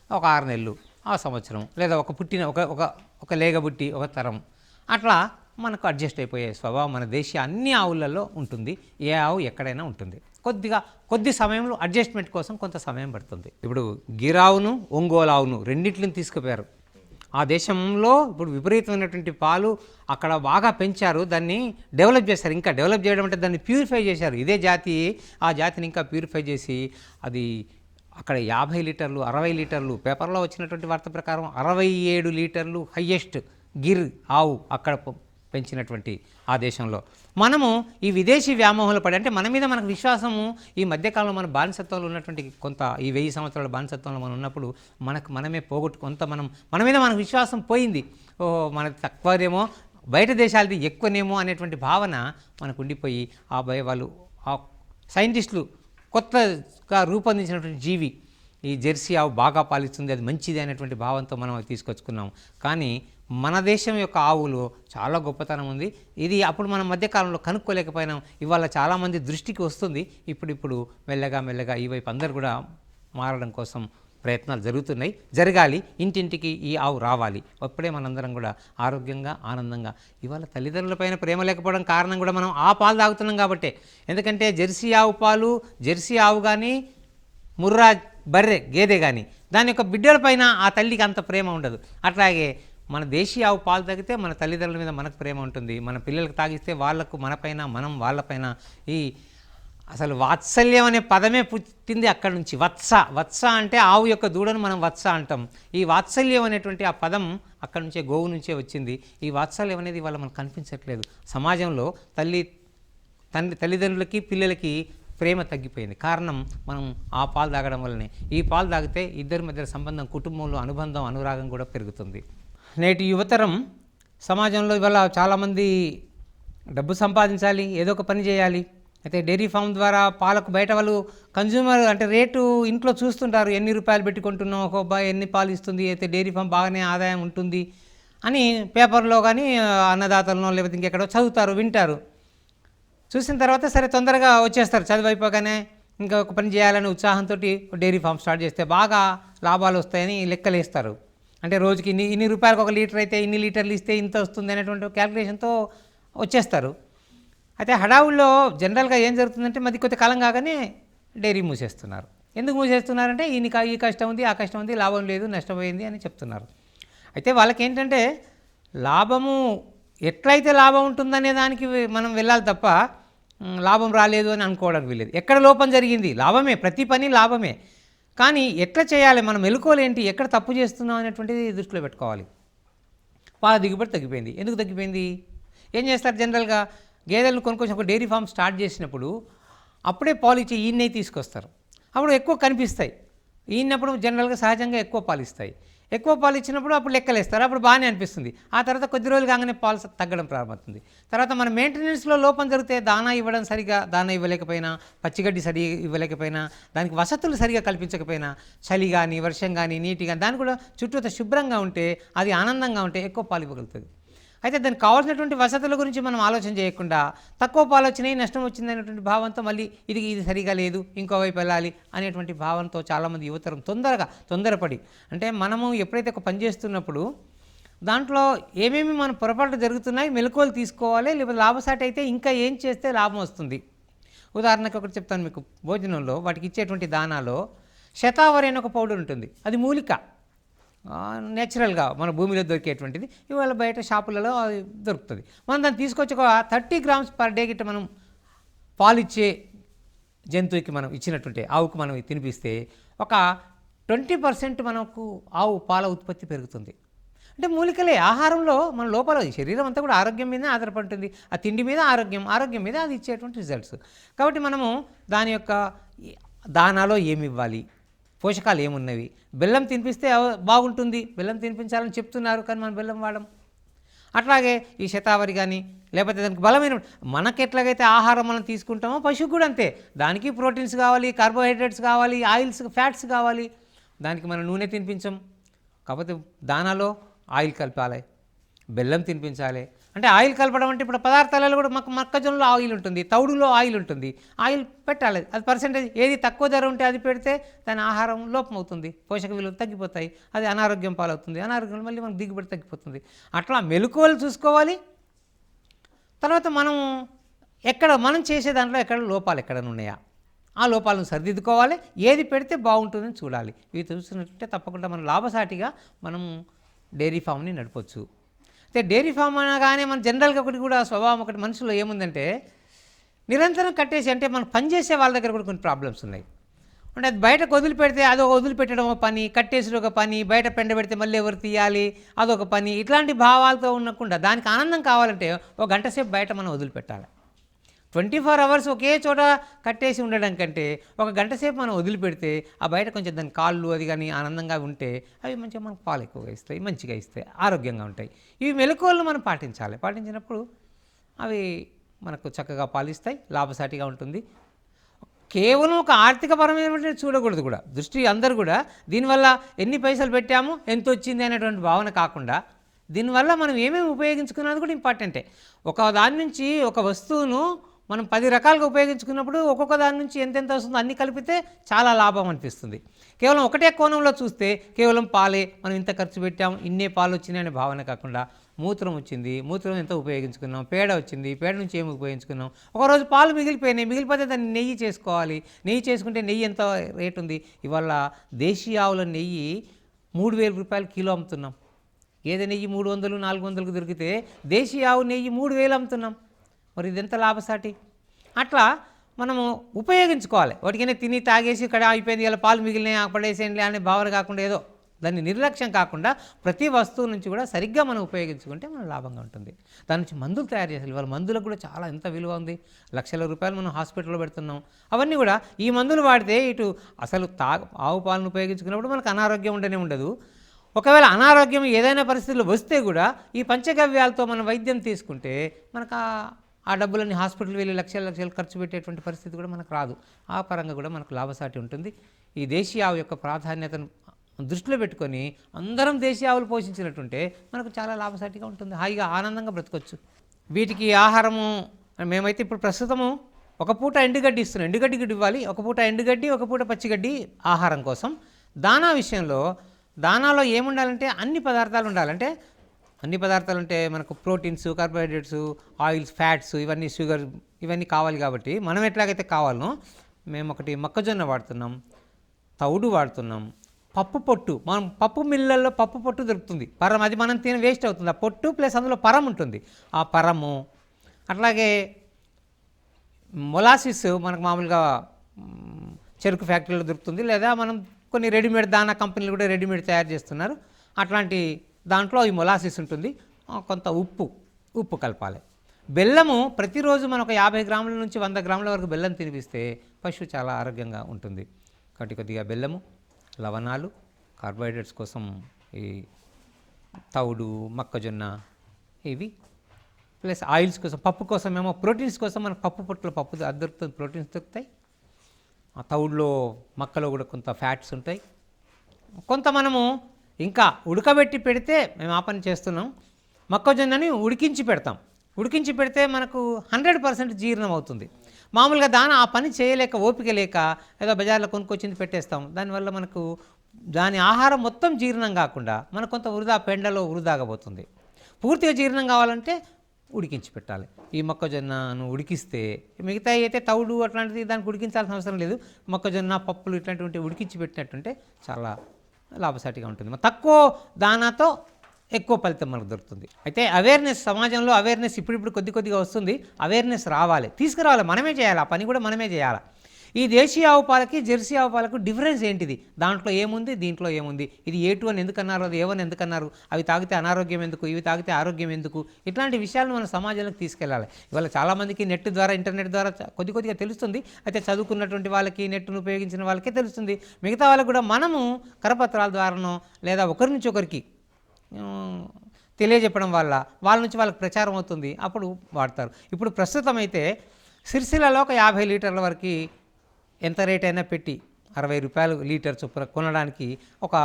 ఒక 6 నెలలు, ఆ సంవత్సరం, లేదా ఒక లేగబుట్టి ఒక తరం, అట్లా మనకు అడ్జస్ట్ అయిపోయే స్వభావం మన దేశీయ అన్ని ఆవులలో ఉంటుంది. ఏ ఆవు ఎక్కడైనా ఉంటుంది. కొద్ది సమయంలో అడ్జస్ట్మెంట్ కోసం కొంత సమయం పడుతుంది. ఇప్పుడు గిరావును ఒంగోలు ఆవును రెండింటిని తీసుకుపోయారు. ఆ దేశంలో ఇప్పుడు విపరీతమైనటువంటి పాలు అక్కడ బాగా పెంచారు, దాన్ని డెవలప్ చేశారు. ఇంకా డెవలప్ చేయడం అంటే దాన్ని ప్యూరిఫై చేశారు. ఇదే జాతి ఆ జాతిని ఇంకా ప్యూరిఫై చేసి అది అక్కడ 50 లీటర్లు 60 లీటర్లు, పేపర్లో వచ్చినటువంటి వార్త ప్రకారం 67 లీటర్లు హయ్యెస్ట్ గిర్ ఆవు అక్కడ పెంచినటువంటి ఆ దేశంలో. మనము ఈ విదేశీ వ్యామోహంలో పడి, అంటే మన మీద మనకు విశ్వాసము ఈ మధ్యకాలంలో మన బానిసత్వంలో ఉన్నటువంటి కొంత ఈ 1000 సంవత్సరాల బానిసత్వంలో మనం ఉన్నప్పుడు మనమే మన మీద మనకు విశ్వాసం పోయింది. మనది తక్కువనేమో, బయట దేశాలది ఎక్కువనేమో అనేటువంటి భావన మనకు ఉండిపోయి వాళ్ళు ఆ సైంటిస్టులు కొత్తగా రూపొందించినటువంటి జీవి ఈ జెర్సీ ఆవు బాగా పాలిస్తుంది, అది మంచిది అనేటువంటి భావంతో మనం అది తీసుకొచ్చుకున్నాం. కానీ మన దేశం యొక్క ఆవులు చాలా గొప్పతనం ఉంది. ఇది అప్పుడు మనం మధ్యకాలంలో కనుక్కోలేకపోయినాం. ఇవాళ చాలామంది దృష్టికి వస్తుంది. ఇప్పుడు మెల్లగా ఈ వైపు అందరు కూడా మారడం కోసం ప్రయత్నాలు జరుగుతున్నాయి, జరగాలి. ఇంటింటికి ఈ ఆవు రావాలి. అప్పుడే మనందరం కూడా ఆరోగ్యంగా ఆనందంగా. ఇవాళ తల్లిదండ్రులపైన ప్రేమ లేకపోవడం కారణం కూడా మనం ఆ పాలు తాగుతున్నాం కాబట్టే. ఎందుకంటే జెర్సీ ఆవు పాలు, జెర్సీ ఆవు కానీ ముర్రా బర్రె గేదె కానీ దాని యొక్క బిడ్డల పైన ఆ తల్లికి అంత ప్రేమ ఉండదు. అట్లాగే మన దేశీయ ఆవు పాలు తాగితే మన తల్లిదండ్రుల మీద మనకు ప్రేమ ఉంటుంది, మన పిల్లలకు తాగిస్తే వాళ్ళకు మనపైన, మనం వాళ్ళపైన. ఈ అసలు వాత్సల్యం అనే పదమే పుట్టింది అక్కడ నుంచి. వత్స అంటే ఆవు యొక్క దూడను మనం వత్స అంటాం. ఈ వాత్సల్యం అనేటువంటి ఆ పదం అక్కడ నుంచే, గోవు నుంచే వచ్చింది. ఈ వాత్సల్యం అనేది వాళ్ళ మనకు కనిపించట్లేదు. సమాజంలో తల్లిదండ్రులకి పిల్లలకి ప్రేమ తగ్గిపోయింది. కారణం మనం ఆ పాలు తాగడం వల్లనే. ఈ పాలు తాగితే ఇద్దరి మధ్య సంబంధం, కుటుంబంలో అనుబంధం, అనురాగం కూడా పెరుగుతుంది. నేటి యువతరం సమాజంలో ఇవాళ చాలామంది డబ్బు సంపాదించాలి, ఏదో ఒక పని చేయాలి, అయితే డైరీ ఫామ్ ద్వారా పాలకు బయట వాళ్ళు కన్జ్యూమర్ అంటే రేటు ఇంట్లో చూస్తుంటారు, ఎన్ని రూపాయలు పెట్టుకుంటున్నాం ఒక అబ్బాయి ఎన్ని పాలు ఇస్తుంది, అయితే డైరీ ఫామ్ బాగానే ఆదాయం ఉంటుంది అని పేపర్లో కానీ అన్నదాతలను లేకపోతే ఇంకెక్కడో చదువుతారు, వింటారు. చూసిన తర్వాత సరే తొందరగా వచ్చేస్తారు, చదువు అయిపోగానే ఇంకా ఒక పని చేయాలనే ఉత్సాహంతో డైరీ ఫామ్ స్టార్ట్ చేస్తే బాగా లాభాలు వస్తాయని లెక్కలు వేస్తారు. అంటే రోజుకి ఇన్ని రూపాయలకు ఒక లీటర్ అయితే ఇన్ని లీటర్లు ఇస్తే ఇంత వస్తుంది అనేటువంటి క్యాల్కులేషన్తో వచ్చేస్తారు. అయితే హడావుల్లో జనరల్గా ఏం జరుగుతుందంటే మరి కొద్ది కాలం కాగానే డైరీ మూసేస్తున్నారు. ఎందుకు మూసేస్తున్నారంటే ఈ కష్టం ఉంది, ఆ కష్టం ఉంది, లాభం లేదు, నష్టపోయింది అని చెప్తున్నారు. అయితే వాళ్ళకి ఏంటంటే లాభము ఎట్లయితే లాభం ఉంటుందనే దానికి మనం వెళ్ళాలి తప్ప లాభం రాలేదు అని అనుకోవడానికి వీలేదు. ఎక్కడ లోపం జరిగింది లాభమే, ప్రతి పని లాభమే, కానీ ఎట్లా చేయాలి, మనం మెలుకోలేంటి, ఎక్కడ తప్పు చేస్తున్నాం అనేటువంటిది దృష్టిలో పెట్టుకోవాలి. పాల దిగుబడి తగ్గిపోయింది. ఎందుకు తగ్గిపోయింది? ఏం చేస్తారు జనరల్గా గేదెలను కొనుక్కొచ్చి ఒక డైరీ ఫామ్ స్టార్ట్ చేసినప్పుడు అప్పుడే పాలు ఇచ్చే ఈయన్నే తీసుకొస్తారు. అప్పుడు ఎక్కువ కనిపిస్తాయి. ఈయనప్పుడు జనరల్గా సహజంగా ఎక్కువ పాలు ఇస్తాయి. ఎక్కువ పాలు ఇచ్చినప్పుడు అప్పుడు లెక్కలేస్తారు, అప్పుడు బాగానే అనిపిస్తుంది. ఆ తర్వాత కొద్ది రోజులు కాగానే పాలు తగ్గడం ప్రారంభమవుతుంది. తర్వాత మన మెయింటెనెన్స్లో లోపం జరిగితే దానా ఇవ్వడం సరిగా దానా ఇవ్వలేకపోయినా, పచ్చిగడ్డి సరిగా ఇవ్వలేకపోయినా, దానికి వసతులు సరిగా కల్పించకపోయినా, చలి కానీ వర్షం కానీ నీటి కానీ దాన్ని కూడా చుట్టూ శుభ్రంగా ఉంటే, అది ఆనందంగా ఉంటే ఎక్కువ పాలు ఇవ్వగలుగుతుంది. అయితే దానికి కావాల్సినటువంటి వసతుల గురించి మనం ఆలోచన చేయకుండా తక్కువ పాలు వచ్చినాయి, నష్టం వచ్చింది అనేటువంటి భావంతో మళ్ళీ ఇది సరిగా లేదు, ఇంకోవైపు వెళ్ళాలి అనేటువంటి భావంతో చాలామంది యువతరం తొందరపడి, అంటే మనము ఎప్పుడైతే ఒక పని చేస్తున్నప్పుడు దాంట్లో ఏమేమి మన పొరపాట్లు జరుగుతున్నాయి మెలకువలు తీసుకోవాలి, లేకపోతే లాభసాటి అయితే ఇంకా ఏం చేస్తే లాభం వస్తుంది. ఉదాహరణకు ఒకటి చెప్తాను మీకు. భోజనంలో వాటికి ఇచ్చేటువంటి దానాలో శతావరి అనే ఒక పౌడర్ ఉంటుంది. అది మూలిక, నేచురల్గా మన భూమిలో దొరికేటువంటిది. ఇవాళ బయట షాపులలో దొరుకుతుంది. మనం దాన్ని తీసుకొచ్చి ఒక 30 grams per day గిట్ట మనం పాలిచ్చే జంతువుకి మనం ఇచ్చినట్టుంటే, ఆవుకు మనం తినిపిస్తే ఒక 20% మనకు ఆవు పాల ఉత్పత్తి పెరుగుతుంది. అంటే మూలికలే ఆహారంలో మన లోపల శరీరం అంతా కూడా ఆరోగ్యం మీదనే ఆధారపడుతుంది. ఆ తిండి మీద ఆరోగ్యం మీద అది ఇచ్చేటువంటి రిజల్ట్స్. కాబట్టి మనము దాని యొక్క దానాలో ఏమి ఇవ్వాలి, పోషకాలు ఏమున్నవి, బెల్లం తినిపిస్తే బాగుంటుంది, బెల్లం తినిపించాలని చెప్తున్నారు, కానీ మనం బెల్లం వాడడం. అట్లాగే ఈ శతావరి కానీ లేకపోతే దానికి బలమైన మనకి ఎట్లాగైతే ఆహారం మనం తీసుకుంటామో పశువుకు కూడా అంతే. దానికి ప్రోటీన్స్ కావాలి, కార్బోహైడ్రేట్స్ కావాలి, ఆయిల్స్ ఫ్యాట్స్ కావాలి. దానికి మనం నూనె తినిపించం, కాకపోతే దానాలో ఆయిల్ కలపాలి, బెల్లం తినిపించాలి. అంటే ఆయిల్ కలపడం అంటే ఇప్పుడు పదార్థాలలో కూడా మొక్కజొన్నలో ఆయిల్ ఉంటుంది, తౌడులో ఆయిల్ ఉంటుంది, ఆయిల్ పెట్టాలి. అది పర్సెంటేజ్ ఏది తక్కువ ధర ఉంటే అది పెడితే దాని ఆహారం లోపం అవుతుంది, పోషక విలువలు తగ్గిపోతాయి, అది అనారోగ్యం పాలవుతుంది, అనారోగ్యం మళ్ళీ మనకు దిగుబడి తగ్గిపోతుంది. అట్లా మెలకువలు చూసుకోవాలి. తర్వాత మనం మనం చేసే దాంట్లో ఎక్కడ లోపాలు ఎక్కడైనా ఉన్నాయా, ఆ లోపాలను సరిదిద్దుకోవాలి. ఏది పెడితే బాగుంటుందని చూడాలి. ఇవి చూసినట్టే తప్పకుండా మనం లాభసాటిగా మనం డైరీ ఫామ్ని నడపవచ్చు. అయితే డైరీ ఫామ్ అనగానే మన జనరల్గా ఒకటి కూడా స్వభావం ఒకటి మనుషుల్లో ఏముందంటే నిరంతరం కట్టేసి, అంటే మనం పనిచేసే వాళ్ళ దగ్గర కూడా కొన్ని ప్రాబ్లమ్స్ ఉన్నాయి. అంటే అది బయటకు వదిలిపెడితే అదొక వదిలిపెట్టడం ఒక పని, కట్టేసి ఒక పని, బయట పెండ పెడితే మళ్ళీ ఎవరు తీయాలి అదొక పని. ఇట్లాంటి భావాలతో ఉండకుండా దానికి ఆనందం కావాలంటే ఒక గంట సేపు బయట మనం వదిలిపెట్టాలి. 24 hours ఒకే చోట కట్టేసి ఉండడం కంటే ఒక గంట సేపు మనం వదిలిపెడితే ఆ బయట కొంచెం దాని కాళ్ళు అది కానీ ఆనందంగా ఉంటే అవి మంచిగా మనకు పాలు ఎక్కువగా ఇస్తాయి, మంచిగా ఇస్తాయి, ఆరోగ్యంగా ఉంటాయి. ఇవి మెలకువలను మనం పాటించాలి. పాటించినప్పుడు అవి మనకు చక్కగా పాలిస్తాయి, లాభసాటిగా ఉంటుంది. కేవలం ఒక ఆర్థికపరమైనటువంటి చూడకూడదు కూడా, దృష్టి అందరూ కూడా దీనివల్ల ఎన్ని పైసలు పెట్టాము ఎంత వచ్చింది అనేటువంటి భావన కాకుండా దీనివల్ల మనం ఏమేమి ఉపయోగించుకున్నది కూడా ఇంపార్టెంటే. ఒక దాని నుంచి ఒక వస్తువును మనం 10 రకాలుగా ఉపయోగించుకున్నప్పుడు ఒక్కొక్క దాని నుంచి ఎంతెంత వస్తుందో అన్నీ కలిపితే చాలా లాభం అనిపిస్తుంది. కేవలం ఒకటే కోణంలో చూస్తే కేవలం పాలే, మనం ఇంత ఖర్చు పెట్టాము, ఇన్నే పాలు వచ్చినాయి అనే భావన కాకుండా మూత్రం వచ్చింది, మూత్రం ఎంత ఉపయోగించుకున్నాం, పేడ వచ్చింది, పేడ నుంచి ఏమి ఉపయోగించుకున్నాం, ఒకరోజు పాలు మిగిలిపోతే దాన్ని నెయ్యి చేసుకోవాలి, నెయ్యి చేసుకుంటే నెయ్యి ఎంత రేటు ఉంది. ఇవాళ దేశీయ ఆవుల నెయ్యి 3,000 రూపాయలు కిలో అమ్ముతున్నాం. గేదె నెయ్యి 300, 400కు దొరికితే దేశీయ ఆవు నెయ్యి 3,000 అమ్ముతున్నాం. మరి ఇది ఎంత లాభసాటి. అట్లా మనము ఉపయోగించుకోవాలి. వాటికైనా తిని తాగేసి ఇక్కడ అయిపోయింది ఇలా పాలు మిగిలినాయి పడేసేయండి అనే భావన కాకుండా, ఏదో దాన్ని నిర్లక్ష్యం కాకుండా ప్రతి వస్తువు నుంచి కూడా సరిగ్గా మనం ఉపయోగించుకుంటే మన లాభంగా ఉంటుంది. దాని నుంచి మందులు తయారు చేయాలి. వాళ్ళ మందులకు కూడా చాలా ఎంత విలువ ఉంది, లక్షల రూపాయలు మనం హాస్పిటల్లో పెడుతున్నాం. అవన్నీ కూడా ఈ మందులు వాడితే ఇటు అసలు ఆవు పాలను ఉపయోగించుకున్నప్పుడు మనకు అనారోగ్యం ఉండదు. ఒకవేళ అనారోగ్యం ఏదైనా పరిస్థితుల్లో వస్తే కూడా ఈ పంచగవ్యాలతో మనం వైద్యం తీసుకుంటే మనకు ఆ డబ్బులన్నీ హాస్పిటల్ వెళ్ళి లక్షలు ఖర్చు పెట్టేటువంటి పరిస్థితి కూడా మనకు రాదు. ఆ పరంగా కూడా మనకు లాభసాటి ఉంటుంది. ఈ దేశీయ ఆవు యొక్క ప్రాధాన్యతను దృష్టిలో పెట్టుకొని అందరం దేశీయ ఆవులు పోషించినట్టుంటే మనకు చాలా లాభసాటిగా ఉంటుంది. హాయిగా ఆనందంగా బ్రతకొచ్చు. వీటికి ఆహారము మేమైతే ఇప్పుడు ప్రస్తుతము ఒక పూట ఎండుగడ్డి ఇస్తున్నాం. ఎండుగడ్డి ఇవ్వాలి. ఒక పూట ఎండుగడ్డి, ఒక పూట పచ్చిగడ్డి ఆహారం కోసం. దానా విషయంలో దానాలో ఏముండాలంటే అన్ని పదార్థాలు ఉండాలంటే అన్ని పదార్థాలు అంటే మనకు ప్రోటీన్స్, కార్బోహైడ్రేట్స్, ఆయిల్స్, ఫ్యాట్స్, ఇవన్నీ షుగర్ ఇవన్నీ కావాలి. కాబట్టి మనం ఎట్లాగైతే కావాలనో మేము ఒకటి మొక్కజొన్న వాడుతున్నాం, తౌడు వాడుతున్నాం, పప్పు పొట్టు. మనం పప్పు మిల్లల్లో పప్పు పొట్టు దొరుకుతుంది, పరం. అది మనం తిన వేస్ట్ అవుతుంది. ఆ పొట్టు ప్లస్ అందులో పరం ఉంటుంది. ఆ పరము అట్లాగే మొలాసిస్ మనకు మామూలుగా చెరుకు ఫ్యాక్టరీలో దొరుకుతుంది, లేదా మనం కొన్ని రెడీమేడ్ దానా కంపెనీలు కూడా రెడీమేడ్ తయారు చేస్తున్నారు. అట్లాంటి దాంట్లో ఈ మొలాసిస్ ఉంటుంది. కొంత ఉప్పు కలపాలి. బెల్లము ప్రతిరోజు మనం ఒక 50 గ్రాముల నుంచి 100 గ్రాముల వరకు బెల్లం తినిపిస్తే పశువు చాలా ఆరోగ్యంగా ఉంటుంది. కాబట్టి కొద్దిగా బెల్లము, లవణాలు, కార్బోహైడ్రేట్స్ కోసం ఈ తౌడు, మొక్కజొన్న ఇవి, ప్లస్ ఆయిల్స్ కోసం, పప్పు కోసం ఏమో ప్రోటీన్స్ కోసం మనకు పప్పు పొట్టులో పప్పు అది దొరుకుతుంది, ప్రోటీన్స్ దొరుకుతాయి. ఆ తౌడులో మొక్కలో కూడా కొంత ఫ్యాట్స్ ఉంటాయి. కొంత మనము ఇంకా ఉడకబెట్టి పెడితే మేము ఆ పని చేస్తున్నాం. మొక్కజొన్నని ఉడికించి పెడతాం. ఉడికించి పెడితే మనకు 100% జీర్ణం అవుతుంది. మామూలుగా దాని ఆ పని చేయలేక, ఓపిక లేక ఏదో బజార్లో కొనుక్కొచ్చింది పెట్టేస్తాం. దానివల్ల మనకు దాని ఆహారం మొత్తం జీర్ణం కాకుండా మనకు కొంత పెండలో వృధాగా పోతుంది. పూర్తిగా జీర్ణం కావాలంటే ఉడికించి పెట్టాలి. ఈ మొక్కజొన్నను ఉడికిస్తే మిగతా అయితే తౌడు అట్లాంటిది దానికి ఉడికించాల్సిన అవసరం లేదు. మొక్కజొన్న, పప్పులు ఇట్లాంటివి ఉడికించి పెట్టినట్టుంటే చాలా లాభసాటిగా ఉంటుంది. తక్కువ దానాతో ఎక్కువ ఫలితం మనకు దొరుకుతుంది. అయితే అవేర్నెస్, సమాజంలో అవేర్నెస్ ఇప్పుడిప్పుడు కొద్దిగా వస్తుంది. అవేర్నెస్ రావాలి, తీసుకురావాలి. మనమే చేయాలి, ఆ పని కూడా మనమే చేయాలి. ఈ దేశీయ ఆవు పాలకి జెర్సీ ఆవు పాలకు డిఫరెన్స్ ఏంటిది, దాంట్లో ఏముంది, దీంట్లో ఏముంది, ఇది A2 అని ఎందుకన్నారు, అది A1 ఎందుకన్నారు, అవి తాగితే అనారోగ్యం ఎందుకు, ఇవి తాగితే ఆరోగ్యం ఎందుకు, ఇట్లాంటి విషయాలను మన సమాజంలోకి తీసుకెళ్ళాలి. ఇవాళ చాలామందికి నెట్ ద్వారా, ఇంటర్నెట్ ద్వారా కొద్దిగా తెలుస్తుంది. అయితే చదువుకున్నటువంటి వాళ్ళకి, నెట్ను ఉపయోగించిన వాళ్ళకే తెలుస్తుంది. మిగతా వాళ్ళకు కూడా మనము కరపత్రాల ద్వారానో లేదా ఒకరి నుంచి ఒకరికి తెలియజెప్పడం వల్ల వాళ్ళ నుంచి వాళ్ళకి ప్రచారం అవుతుంది. అప్పుడు వాడతారు. ఇప్పుడు ప్రస్తుతం అయితే సిరిసిల్లలో ఒక 50 లీటర్ల వరకు ఎంత రేట్ అయినా పెట్టి 60 రూపాయలు లీటర్ చొప్పున కొనడానికి ఒక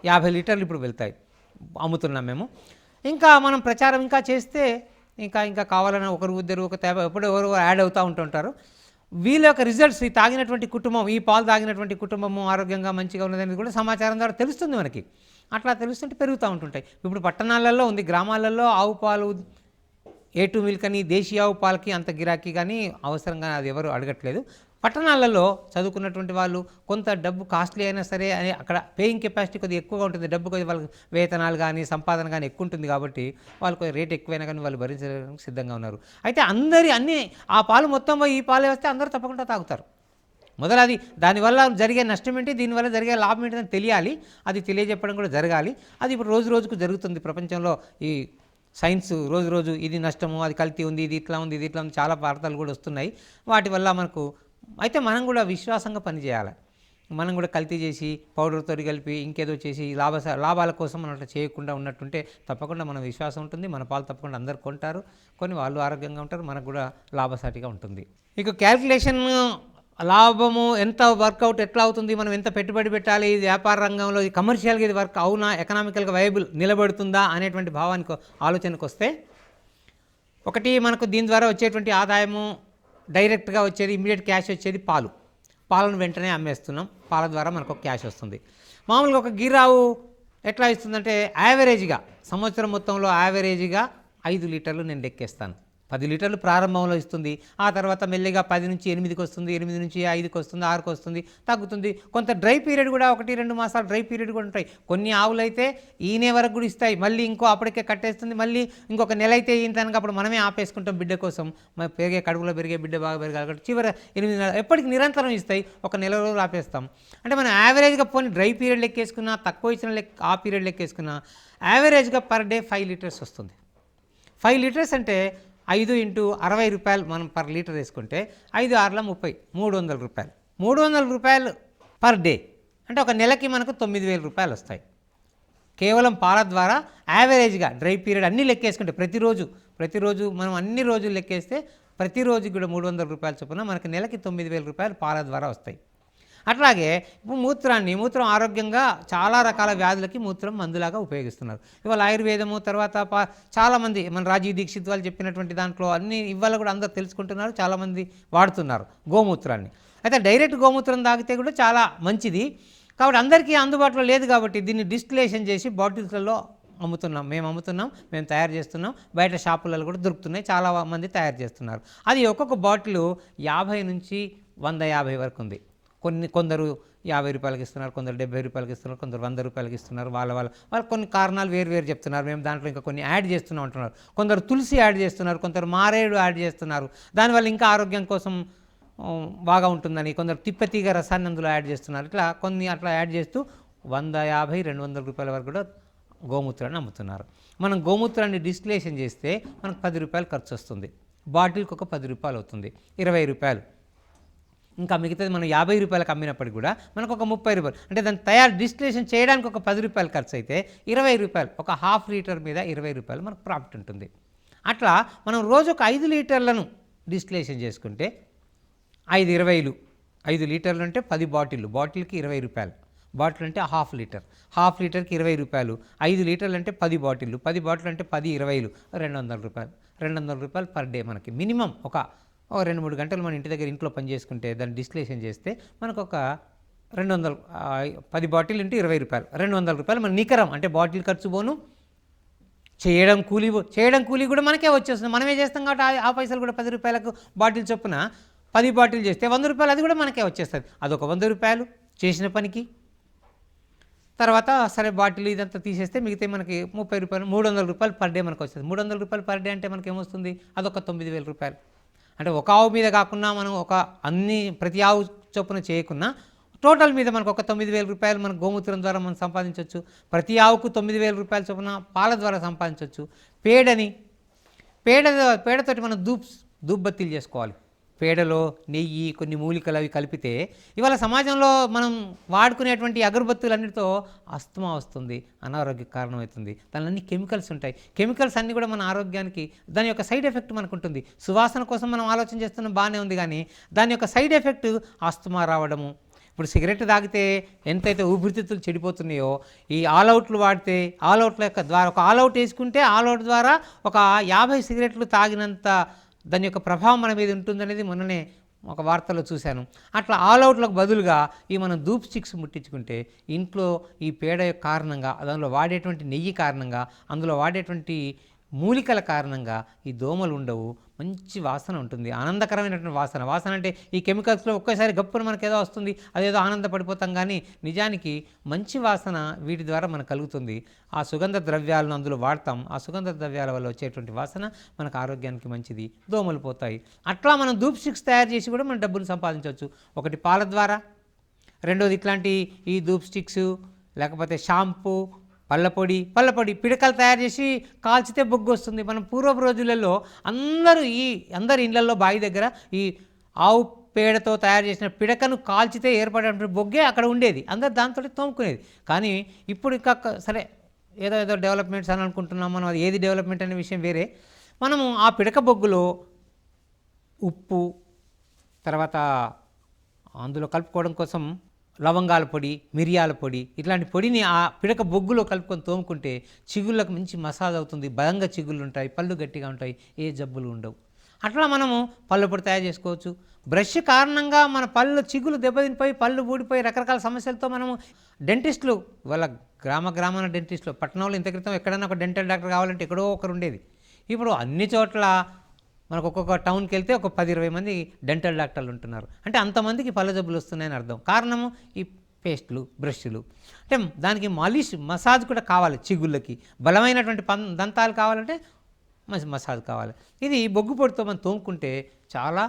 50 లీటర్లు ఇప్పుడు వెళ్తాయి, అమ్ముతున్నాం మేము. ఇంకా మనం ప్రచారం ఇంకా చేస్తే ఇంకా కావాలని ఒకరు ఇద్దరు ఒక ఎవరు యాడ్ అవుతూ ఉంటుంటారు. వీళ్ళ యొక్క రిజల్ట్స్, ఈ తాగినటువంటి కుటుంబం, ఈ పాలు తాగినటువంటి కుటుంబము ఆరోగ్యంగా మంచిగా ఉన్నదనేది కూడా సమాచారం ద్వారా తెలుస్తుంది మనకి. అట్లా తెలుస్తుంటే పెరుగుతూ ఉంటుంటాయి. ఇప్పుడు పట్టణాలలో ఉంది, గ్రామాలలో ఆవు పాలు A2 మిల్క్ అని, దేశీయ ఆవు పాలకి అంత గిరాకీ కానీ అవసరంగా అది ఎవరు అడగట్లేదు. పట్టణాలలో చదువుకున్నటువంటి వాళ్ళు కొంత డబ్బు కాస్ట్లీ అయినా సరే అని అక్కడ పేయింగ్ కెపాసిటీ కొద్దిగా ఎక్కువగా ఉంటుంది. డబ్బు కొద్దిగా వాళ్ళకి వేతనాలు కానీ సంపాదన కానీ ఎక్కువ ఉంటుంది. కాబట్టి వాళ్ళకి రేట్ ఎక్కువైనా కానీ వాళ్ళు భరించడానికి సిద్ధంగా ఉన్నారు. అయితే అన్నీ ఆ పాలు మొత్తం ఈ పాలే వస్తే అందరూ తప్పకుండా తాగుతారు. మొదలది దానివల్ల జరిగే నష్టం ఏంటి, దీనివల్ల జరిగే లాభం ఏంటని తెలియాలి. అది తెలియజెప్పడం కూడా జరగాలి. అది ఇప్పుడు రోజుకు జరుగుతుంది ప్రపంచంలో. ఈ సైన్స్ రోజు ఇది నష్టము, అది కల్తీ ఉంది, ఇది ఇట్లా ఉంది, చాలా వార్తలు కూడా వస్తున్నాయి. వాటి వల్ల మనకు అయితే మనం కూడా విశ్వాసంగా పనిచేయాలి. మనం కూడా కల్తీ చేసి పౌడర్తో కలిపి ఇంకేదో చేసి లాభాల కోసం మనం అట్లా చేయకుండా ఉన్నట్టుంటే తప్పకుండా మన విశ్వాసం ఉంటుంది. మన పాలు తప్పకుండా అందరు కొంటారు, వాళ్ళు ఆరోగ్యంగా ఉంటారు, మనకు కూడా లాభసాటిగా ఉంటుంది. ఇక క్యాల్కులేషన్, లాభము ఎంత వర్కౌట్ ఎట్లా అవుతుంది, మనం ఎంత పెట్టుబడి పెట్టాలి, ఇది వ్యాపార రంగంలో ఇది కమర్షియల్గా ఇది వర్క్ అవునా, ఎకనామికల్గా వైబుల్ నిలబడుతుందా అనేటువంటి భావానికి ఆలోచనకు వస్తే, ఒకటి మనకు దీని ద్వారా వచ్చేటువంటి ఆదాయము డైరెక్ట్గా వచ్చేది, ఇమ్మీడియట్ క్యాష్ వచ్చేది పాలను వెంటనే అమ్మేస్తున్నాం. పాల ద్వారా మనకు క్యాష్ వస్తుంది. మామూలుగా ఒక గిరావు ఎట్లా ఇస్తుందంటే యావరేజ్గా సంవత్సరం మొత్తంలో యావరేజ్గా 5 లీటర్లు నేను లెక్కేస్తాను. 10 లీటర్లు ప్రారంభంలో ఇస్తుంది. ఆ తర్వాత మెల్లిగా 10 నుంచి 8కి వస్తుంది, 8 నుంచి 5కి వస్తుంది, 6కి వస్తుంది, తగ్గుతుంది. కొంత డ్రై పీరియడ్ కూడా 1-2 మాసాలు డ్రై పీరియడ్ కూడా ఉంటాయి. కొన్ని ఆవులు అయితే ఈనే వరకు కూడా ఇస్తాయి, మళ్ళీ అప్పటికే కట్టేస్తుంది, మళ్ళీ ఇంకొక నెల అయితే ఈయనకి అప్పుడు మనమే ఆపేసుకుంటాం బిడ్డ కోసం. కడుపులో పెరిగే బిడ్డ బాగా పెరగాలి కాబట్టి చివరి 8 నెలలు ఎప్పటికి నిరంతరం ఇస్తాయి, ఒక నెల రోజులు ఆపేస్తాం. అంటే మనం యావరేజ్గా పోనీ డ్రై పీరియడ్ లెక్కేసుకున్నా, తక్కువ ఇచ్చిన ఆ పీరియడ్ లెక్కేసుకున్నా యావరేజ్గా పర్ డే 5 లీటర్స్ వస్తుంది. 5 లీటర్స్ అంటే 5 × 60 రూపాయలు మనం పర్ లీటర్ వేసుకుంటే 5 × 6 = 30, 300 రూపాయలు. 300 రూపాయలు పర్ డే అంటే ఒక నెలకి మనకు 9,000 రూపాయలు వస్తాయి. కేవలం పాల ద్వారా యావరేజ్గా డ్రై పీరియడ్ అన్నీ లెక్కేసుకుంటే ప్రతిరోజు మనం అన్ని రోజులు లెక్కేస్తే ప్రతిరోజు కూడా 300 రూపాయల చొప్పున మనకి నెలకి 9,000 రూపాయలు పాల ద్వారా వస్తాయి. అట్లాగే ఇప్పుడు మూత్రం ఆరోగ్యంగా చాలా రకాల వ్యాధులకి మూత్రం మందులాగా ఉపయోగిస్తున్నారు. ఇవాళ ఆయుర్వేదము తర్వాత చాలామంది మన రాజీవ్ దీక్షిత్ వాళ్ళు చెప్పినటువంటి దాంట్లో అన్ని ఇవాళ కూడా అందరూ తెలుసుకుంటున్నారు, చాలామంది వాడుతున్నారు గోమూత్రాన్ని. అయితే డైరెక్ట్ గోమూత్రం తాగితే కూడా చాలా మంచిది. కాబట్టి అందరికీ అందుబాటులో లేదు కాబట్టి దీన్ని డిస్టిలేషన్ చేసి బాటిల్స్లలో మేము తయారు చేస్తున్నాం. బయట షాపులలో కూడా దొరుకుతున్నాయి, చాలా మంది తయారు చేస్తున్నారు. అది ఒక్కొక్క బాటిల్ 50 నుంచి 150 వరకు ఉంది. కొందరు 50 రూపాయలకి ఇస్తున్నారు, కొందరు 70 రూపాయలకి ఇస్తున్నారు, కొందరు 100 రూపాయలకి ఇస్తున్నారు. వాళ్ళు కొన్ని కారణాలు వేరు చెప్తున్నారు. మేము దాంట్లో ఇంకా కొన్ని యాడ్ చేస్తున్నాం అంటున్నారు. కొందరు తులసి యాడ్ చేస్తున్నారు, కొందరు మారేడు యాడ్ చేస్తున్నారు, దానివల్ల ఇంకా ఆరోగ్యం కోసం బాగా ఉంటుందని. కొందరు తిప్పతీగ రసాన్ని అందులో యాడ్ చేస్తున్నారు. ఇట్లా కొన్ని అట్లా యాడ్ చేస్తూ 150, 200 రూపాయల వరకు కూడా గోమూత్రాన్ని అమ్ముతున్నారు. మనం గోమూత్రాన్ని డిస్టిలేషన్ చేస్తే మనకు 10 రూపాయలు ఖర్చు వస్తుంది. బాటిల్కి ఒక 10 రూపాయలు అవుతుంది, 20 రూపాయలు. ఇంకా మిగతాది మనం 50 రూపాయలకు అమ్మినప్పటికి కూడా మనకు ఒక 30 రూపాయలు, అంటే దాన్ని డిస్టిలేషన్ చేయడానికి ఒక 10 రూపాయలు ఖర్చు అయితే 20 రూపాయలు, ఒక హాఫ్ లీటర్ మీద 20 రూపాయలు మనకు ప్రాఫిట్ ఉంటుంది. అట్లా మనం రోజు ఒక 5 లీటర్లను డిస్టిలేషన్ చేసుకుంటే 5 లీటర్లు అంటే 10 బాటిల్కి 20 రూపాయలు. బాటిల్ అంటే హాఫ్ లీటర్కి 20 రూపాయలు. 5 లీటర్లు అంటే 10 బాటిల్ అంటే 10, 20, 200 రూపాయలు. 200 రూపాయలు పర్ డే మనకి మినిమం. ఒక 2-3 గంటలు మన ఇంట్లో పని చేసుకుంటే దాన్ని డిస్టిలేషన్ చేస్తే మనకు ఒక 200, 10 బాటిల్ ఇంటూ 20 రూపాయలు, 200 రూపాయలు మన నికరం. అంటే బాటిల్ ఖర్చు పోను, చేయడం కూలీ కూడా మనకే వచ్చేస్తుంది. మనమే చేస్తాం కాబట్టి ఆ పైసలు కూడా 10 రూపాయలకు బాటిల్ చొప్పున 10 బాటిల్ చేస్తే 100 రూపాయలు, అది కూడా మనకే వచ్చేస్తుంది. అదొక 100 రూపాయలు చేసిన పనికి. తర్వాత సరే బాటిల్ ఇదంతా తీసేస్తే మిగతా మనకి 30 రూపాయలు, 300 రూపాయలు పర్ డే మనకు వస్తుంది. 300 రూపాయలు పర్ డే అంటే మనకి ఏమొస్తుంది? అదొక 9,000 రూపాయలు. అంటే ఒక ఆవు మీద కాకుండా మనం ప్రతి ఆవు చొప్పున చేయకున్నా టోటల్ మీద మనకు ఒక 9,000 రూపాయలు మన గోమూత్రం ద్వారా మనం సంపాదించవచ్చు. ప్రతి ఆవుకు 9,000 రూపాయల చొప్పున పాల ద్వారా సంపాదించవచ్చు. పేడతోటి మనం ధూప్ బత్తీలు చేసుకోవాలి. పేడలో నెయ్యి, కొన్ని మూలికలు అవి కలిపితే ఇవాళ సమాజంలో మనం వాడుకునేటువంటి అగరబత్తులన్నిటితో అస్తమా వస్తుంది, అనారోగ్య కారణమవుతుంది. దానిలో అన్ని కెమికల్స్ ఉంటాయి. కెమికల్స్ అన్నీ కూడా మన ఆరోగ్యానికి దాని యొక్క సైడ్ ఎఫెక్ట్ మనకు ఉంటుంది. సువాసన కోసం మనం ఆలోచన చేస్తున్నాం, బాగానే ఉంది, కానీ దాని యొక్క సైడ్ ఎఫెక్ట్ అస్తమా రావడము. ఇప్పుడు సిగరెట్ తాగితే ఎంతైతే ఊపిరితిత్తులు చెడిపోతున్నాయో, ఈ ఆల్అవుట్లు వాడితే ఆల్అవుట్ల యొక్క ద్వారా ఒక ఆల్అవుట్ వేసుకుంటే ఆల్అవుట్ ద్వారా ఒక 50 సిగరెట్లు తాగినంత దాని యొక్క ప్రభావం మన మీద ఉంటుందనేది మొన్ననే ఒక వార్తలో చూశాను. అట్లా ఆల్అవుట్లకు బదులుగా ఈ మనం ధూప్ స్టిక్స్ ముట్టించుకుంటే ఇంట్లో ఈ పేడ కారణంగా, దానిలో వాడేటువంటి నెయ్యి కారణంగా, అందులో వాడేటువంటి మూలికల కారణంగా ఈ దోమలు ఉండవు, మంచి వాసన ఉంటుంది, ఆనందకరమైనటువంటి వాసన అంటే ఈ కెమికల్స్లో ఒక్కసారి గప్పున మనకు ఏదో వస్తుంది, అదేదో ఆనందపడిపోతాం, కానీ నిజానికి మంచి వాసన వీటి ద్వారా మనకు కలుగుతుంది. ఆ సుగంధ ద్రవ్యాలను అందులో వాడతాం, ఆ సుగంధ ద్రవ్యాల వల్ల వచ్చేటువంటి వాసన మనకు ఆరోగ్యానికి మంచిది, దోమలు పోతాయి. అట్లా మనం ధూప్ స్టిక్స్ తయారు చేసి కూడా మనం డబ్బులు సంపాదించవచ్చు. ఒకటి పాల ద్వారా, రెండోది ఇట్లాంటి ఈ ధూప్ స్టిక్స్, లేకపోతే షాంపూ, పళ్ళపొడి పిడకలు తయారు చేసి కాల్చితే బొగ్గు వస్తుంది. మనం పూర్వపు రోజులలో అందరి ఇళ్లలో బావి దగ్గర ఈ ఆవు పేడతో తయారు చేసిన పిడకను కాల్చితే ఏర్పడే బొగ్గే అక్కడ ఉండేది, అందరు దాంతో తోముకునేది. కానీ ఇప్పుడు ఇంకా సరే ఏదో డెవలప్మెంట్స్ అని అనుకుంటున్నాం మనం, అది ఏది డెవలప్మెంట్ అనే విషయం వేరే. మనము ఆ పిడక బొగ్గులో ఉప్పు, తర్వాత అందులో కలుపుకోవడం కోసం లవంగాల పొడి, మిరియాల పొడి, ఇట్లాంటి పొడిని ఆ పిడక బొగ్గులో కలుపుకొని తోముకుంటే చిగుళ్ళకు మంచి మసాజ్ అవుతుంది, బలంగా చిగుళ్ళు ఉంటాయి, పళ్ళు గట్టిగా ఉంటాయి, ఏ జబ్బులు ఉండవు. అట్లా మనము పళ్ళు పొడి తయారు చేసుకోవచ్చు. బ్రష్ కారణంగా మన పళ్ళు చిగులు దెబ్బతినిపోయి పళ్ళు ఊడిపోయి రకరకాల సమస్యలతో మనము డెంటిస్టులు, వాళ్ళ గ్రామాన డెంటిస్టులు, పట్టణంలో ఇంత క్రితం ఎక్కడైనా ఒక డెంటల్ డాక్టర్ కావాలంటే ఎక్కడో ఒకరు ఉండేది. ఇప్పుడు అన్ని చోట్ల మనకు ఒక్కొక్క టౌన్కి వెళ్తే ఒక 10-20 మంది డెంటల్ డాక్టర్లు ఉంటున్నారు. అంటే అంతమందికి పళ్ళ జబ్బులు వస్తున్నాయని అర్థం. కారణము ఈ పేస్టులు, బ్రష్లు. అంటే దానికి మసాజ్ కూడా కావాలి. చిగుళ్ళకి బలమైనటువంటి దంతాలు కావాలంటే మసాజ్ కావాలి. ఇది బొగ్గు పొడితో మనం తోముకుంటే చాలా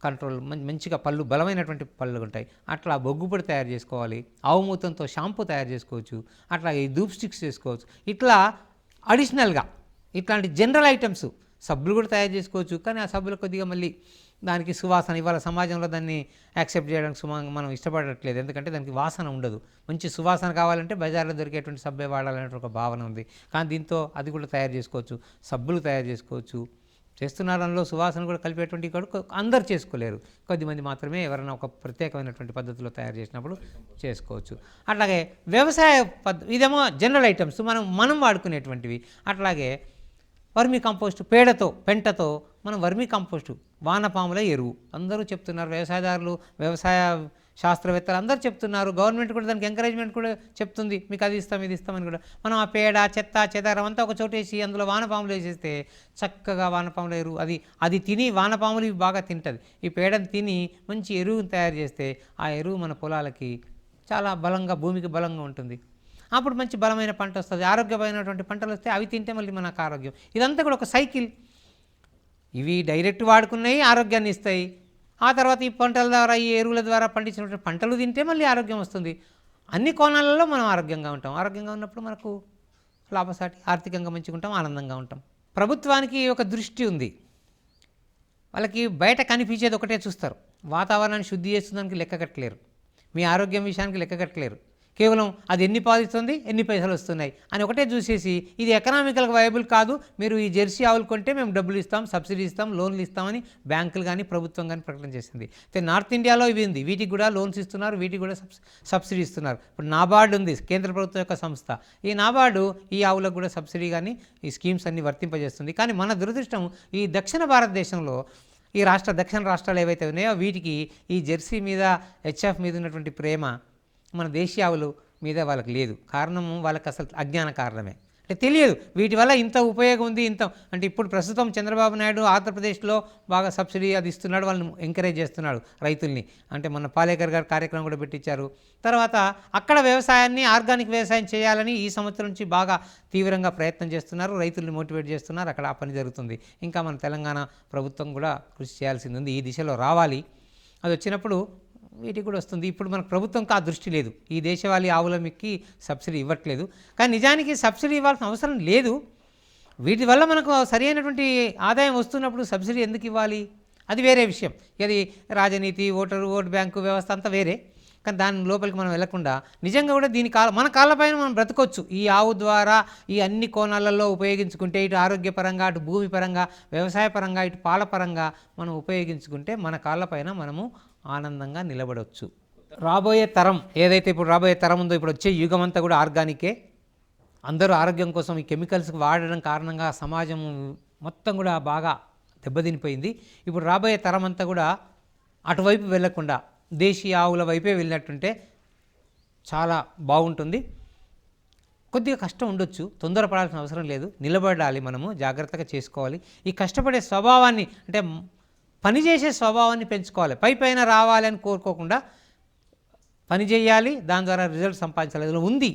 కంట్రోల్, మంచిగా పళ్ళు, బలమైనటువంటి పళ్ళు ఉంటాయి. అట్లా బొగ్గు పొడి తయారు చేసుకోవాలి. ఆవు మూతంతో షాంపూ తయారు చేసుకోవచ్చు. అట్లాగే ఈ ధూప్ స్టిక్స్ చేసుకోవచ్చు. ఇట్లా అడిషనల్గా ఇట్లాంటి జనరల్ ఐటమ్స్, సబ్బులు కూడా తయారు చేసుకోవచ్చు. కానీ ఆ సబ్బులు కొద్దిగా మళ్ళీ దానికి సువాసన ఇవాళ సమాజంలో దాన్ని యాక్సెప్ట్ చేయడానికి మనం ఇష్టపడట్లేదు, ఎందుకంటే దానికి వాసన ఉండదు. మంచి సువాసన కావాలంటే బజార్లో దొరికేటువంటి సబ్బే వాడాలనే ఒక భావన ఉంది. కానీ దీంతో అది కూడా తయారు చేసుకోవచ్చు, సబ్బులు తయారు చేసుకోవచ్చు. చేస్తున్నారు, అందులో సువాసన కూడా కలిపేటువంటి అందరు చేసుకోలేరు, కొద్దిమంది మాత్రమే ఎవరైనా ఒక ప్రత్యేకమైనటువంటి పద్ధతిలో తయారు చేసినప్పుడు చేసుకోవచ్చు. అట్లాగే వ్యవసాయ ఇదేమో జనరల్ ఐటమ్స్ మనం వాడుకునేటువంటివి. అట్లాగే వర్మీ కంపోస్టు, పేడతో పెంటతో మనం వర్మీ కంపోస్టు, వానపాముల ఎరువు అందరూ చెప్తున్నారు, వ్యవసాయదారులు, వ్యవసాయ శాస్త్రవేత్తలు అందరూ చెప్తున్నారు. గవర్నమెంట్ కూడా దానికి ఎంకరేజ్మెంట్ కూడా చెప్తుంది, మీకు అది ఇస్తాం ఇది ఇస్తామని కూడా. మనం ఆ పేడ చెత్త చెదారం అంతా ఒక చోటేసి అందులో వానపాములు వేసేస్తే చక్కగా వానపాముల ఎరువు అది తిని వానపాములు ఇవి బాగా తింటుంది. ఈ పేడను తిని మంచి ఎరువుని తయారు చేస్తే ఆ ఎరువు మన పొలాలకి చాలా బలంగా, భూమికి బలంగా ఉంటుంది. అప్పుడు మంచి బలమైన పంట వస్తుంది, ఆరోగ్యమైనటువంటి పంటలు వస్తే అవి తింటే మళ్ళీ మనకు ఆరోగ్యం. ఇదంతా కూడా ఒక సైకిల్. ఇవి డైరెక్ట్ వాడుకున్నాయి ఆరోగ్యాన్ని ఇస్తాయి, ఆ తర్వాత ఈ పంటల ద్వారా, ఈ ఎరువుల ద్వారా పండించినటువంటి పంటలు తింటే మళ్ళీ ఆరోగ్యం వస్తుంది. అన్ని కోణాలలో మనం ఆరోగ్యంగా ఉంటాం. ఆరోగ్యంగా ఉన్నప్పుడు మనకు లాభసాటి, ఆర్థికంగా మంచిగా ఉంటాం, ఆనందంగా ఉంటాం. ప్రభుత్వానికి ఒక దృష్టి ఉంది, వాళ్ళకి బయట కనిపించేది ఒకటే చూస్తారు. వాతావరణాన్ని శుద్ధి చేస్తుందానికి లెక్క కట్టలేరు, మీ ఆరోగ్యం విషయానికి లెక్క కట్టలేరు. కేవలం అది ఎన్ని పాలిస్తుంది, ఎన్ని పైసలు వస్తున్నాయి అని ఒకటే చూసేసి ఇది ఎకనామికల్గా వైబుల్ కాదు, మీరు ఈ జెర్సీ ఆవులు కొంటే మేము డబ్బులు ఇస్తాం, సబ్సిడీ ఇస్తాం, లోన్లు ఇస్తామని బ్యాంకులు కానీ ప్రభుత్వం కానీ ప్రకటన చేసింది. అయితే నార్త్ ఇండియాలో ఇవి ఉంది, వీటికి కూడా లోన్స్ ఇస్తున్నారు, వీటికి కూడా సబ్సిడీ ఇస్తున్నారు. ఇప్పుడు నాబార్డు ఉంది, కేంద్ర ప్రభుత్వం యొక్క సంస్థ. ఈ నాబార్డు ఈ ఆవులకు కూడా సబ్సిడీ కానీ ఈ స్కీమ్స్ అన్ని వర్తింపజేస్తుంది. కానీ మన దురదృష్టం, ఈ దక్షిణ భారతదేశంలో ఈ దక్షిణ రాష్ట్రాలు ఏవైతే ఉన్నాయో వీటికి ఈ జెర్సీ మీద, హెచ్ఎఫ్ మీద ఉన్నటువంటి ప్రేమ మన దేశీయ ఆవుల మీద వాళ్ళకి లేదు. కారణము వాళ్ళకి అసలు అజ్ఞాన కారణమే, అంటే తెలియదు వీటి వల్ల ఇంత ఉపయోగం ఉంది. అంటే ఇప్పుడు ప్రస్తుతం చంద్రబాబు నాయుడు ఆంధ్రప్రదేశ్లో బాగా సబ్సిడీ అది ఇస్తున్నాడు, వాళ్ళని ఎంకరేజ్ చేస్తున్నాడు రైతుల్ని. అంటే మన పాలేకర్ గారు కార్యక్రమం కూడా పెట్టించారు. తర్వాత అక్కడ వ్యవసాయాన్ని, ఆర్గానిక్ వ్యవసాయం చేయాలని ఈ సంవత్సరం నుంచి బాగా తీవ్రంగా ప్రయత్నం చేస్తున్నారు, రైతుల్ని మోటివేట్ చేస్తున్నారు. అక్కడ ఆ పని జరుగుతుంది. ఇంకా మన తెలంగాణ ప్రభుత్వం కూడా కృషి చేయాల్సింది ఉంది, ఈ దిశలో రావాలి. అది వచ్చినప్పుడు వీటికి కూడా వస్తుంది. ఇప్పుడు మనకు ప్రభుత్వంకి ఆ దృష్టి లేదు, ఈ దేశవాళీ ఆవుల మీకు సబ్సిడీ ఇవ్వట్లేదు. కానీ నిజానికి సబ్సిడీ ఇవ్వాల్సిన అవసరం లేదు. వీటి వల్ల మనకు సరి అయినటువంటి ఆదాయం వస్తున్నప్పుడు సబ్సిడీ ఎందుకు ఇవ్వాలి, అది వేరే విషయం. ఇది రాజనీతి, ఓటు బ్యాంకు వ్యవస్థ అంతా వేరే. కానీ దాని లోపలికి మనం వెళ్లకుండా నిజంగా కూడా మన కాళ్ళపైన మనం బ్రతకొచ్చు. ఈ ఆవు ద్వారా ఈ అన్ని కోణాలలో ఉపయోగించుకుంటే, ఇటు ఆరోగ్యపరంగా, అటు భూమి పరంగా, వ్యవసాయ పరంగా, ఇటు పాల పరంగా మనం ఉపయోగించుకుంటే మన కాళ్ళపైన మనము ఆనందంగా నిలబడవచ్చు. రాబోయే తరం ఏదైతే ఇప్పుడు రాబోయే తరం ఉందో, ఇప్పుడు వచ్చే యుగం అంతా కూడా ఆర్గానికే. అందరూ ఆరోగ్యం కోసం ఈ కెమికల్స్ వాడడం కారణంగా సమాజం మొత్తం కూడా బాగా దెబ్బతినిపోయింది. ఇప్పుడు రాబోయే తరం అంతా కూడా అటువైపు వెళ్లకుండా దేశీయ ఆవుల వైపే వెళ్ళినట్టుంటే చాలా బాగుంటుంది. కొద్దిగా కష్టం ఉండొచ్చు, తొందరపడాల్సిన అవసరం లేదు, నిలబడాలి, మనము జాగ్రత్తగా చేసుకోవాలి. ఈ కష్టపడే స్వభావాన్ని, అంటే పనిచేసే స్వభావాన్ని పెంచుకోవాలి. పైన రావాలని కోరుకోకుండా పని చేయాలి, దాని ద్వారా రిజల్ట్ సంపాదించాలి. అది ఉంది,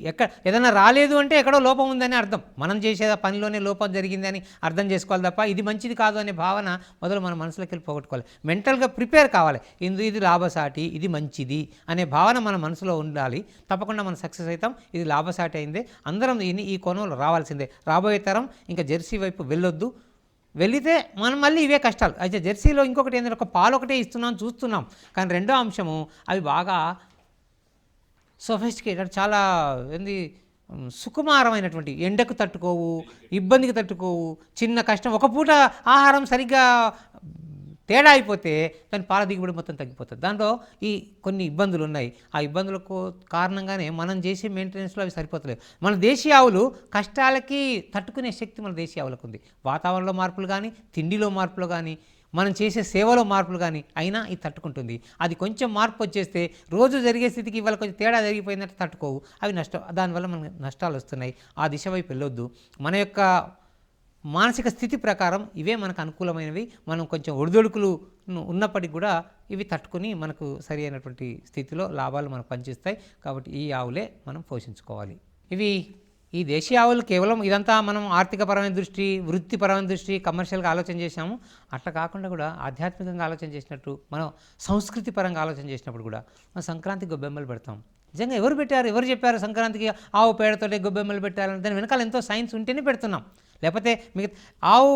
ఏదైనా రాలేదు అంటే ఎక్కడో లోపం ఉందని అర్థం. మనం చేసే పనిలోనే లోపం జరిగిందని అర్థం చేసుకోవాలి తప్ప ఇది మంచిది కాదు అనే భావన మొదలు మన మనసులోకి వెళ్ళి పోగొట్టుకోవాలి. మెంటల్గా ప్రిపేర్ కావాలి, ఇది లాభసాటి, ఇది మంచిది అనే భావన మన మనసులో ఉండాలి. తప్పకుండా మనం సక్సెస్ అవుతాం. ఇది లాభసాటి అయిందే, అందరం ఈ కోణంలో రావాల్సిందే. రాబోయే తరం ఇంకా జెర్సీ వైపు వెళ్ళొద్దు. వెళితే మనం మళ్ళీ ఇవే కష్టాలు. అయితే జెర్సీలో ఇంకొకటి ఏంటంటే, ఒక పాలు ఒకటే చూస్తున్నాం. కానీ రెండో అంశము, అవి బాగా సొఫిస్టికేటెడ్, చాలా సుకుమారమైనటువంటి, ఎండకు తట్టుకోవు, ఇబ్బందికి తట్టుకోవు, చిన్న కష్టం, ఒక పూట ఆహారం సరిగ్గా తేడా అయిపోతే దాని పాల దిగుబడి మొత్తం తగ్గిపోతుంది. దాంట్లో ఈ కొన్ని ఇబ్బందులు ఉన్నాయి. ఆ ఇబ్బందులకు కారణంగానే మనం చేసే మెయింటెనెన్స్లో అవి సరిపోతలేవు. మన దేశీయ ఆవులు కష్టాలకి తట్టుకునే శక్తి మన దేశీయ ఆవులకు ఉంది. వాతావరణంలో మార్పులు కానీ, తిండిలో మార్పులు కానీ, మనం చేసే సేవలో మార్పులు కానీ అయినా ఇది తట్టుకుంటుంది. అది కొంచెం మార్పు వచ్చేస్తే రోజు జరిగే స్థితికి ఇవాళ కొంచెం తేడా జరిగిపోయిందంటే తట్టుకోవు, అవి దానివల్ల మనకు నష్టాలు వస్తున్నాయి. ఆ దిశ వైపు వెళ్ళొద్దు. మన యొక్క మానసిక స్థితి ప్రకారం ఇవే మనకు అనుకూలమైనవి. మనం కొంచెం ఒడిదొడుకులు ఉన్నప్పటికీ కూడా ఇవి తట్టుకుని మనకు సరి అయినటువంటి స్థితిలో లాభాలు మనకు పనిచేస్తాయి. కాబట్టి ఈ ఆవులే మనం పోషించుకోవాలి. ఈ దేశీయ ఆవులు కేవలం ఇదంతా మనం ఆర్థికపరమైన దృష్టి, వృత్తిపరమైన దృష్టి, కమర్షియల్గా ఆలోచన చేశాము. అట్లా కాకుండా కూడా ఆధ్యాత్మికంగా ఆలోచన చేసినట్టు, మనం సంస్కృతి పరంగా ఆలోచన చేసినప్పుడు కూడా మనం సంక్రాంతికి గొబ్బెమ్మలు పెడతాం. నిజంగా ఎవరు చెప్పారు సంక్రాంతికి ఆవు పేడతోటే గొబ్బెమ్మలు పెట్టాలని? దాని వెనకాల ఎంతో సైన్స్ ఉంటేనే పెడుతున్నాం. లేకపోతే మిగతా ఆవు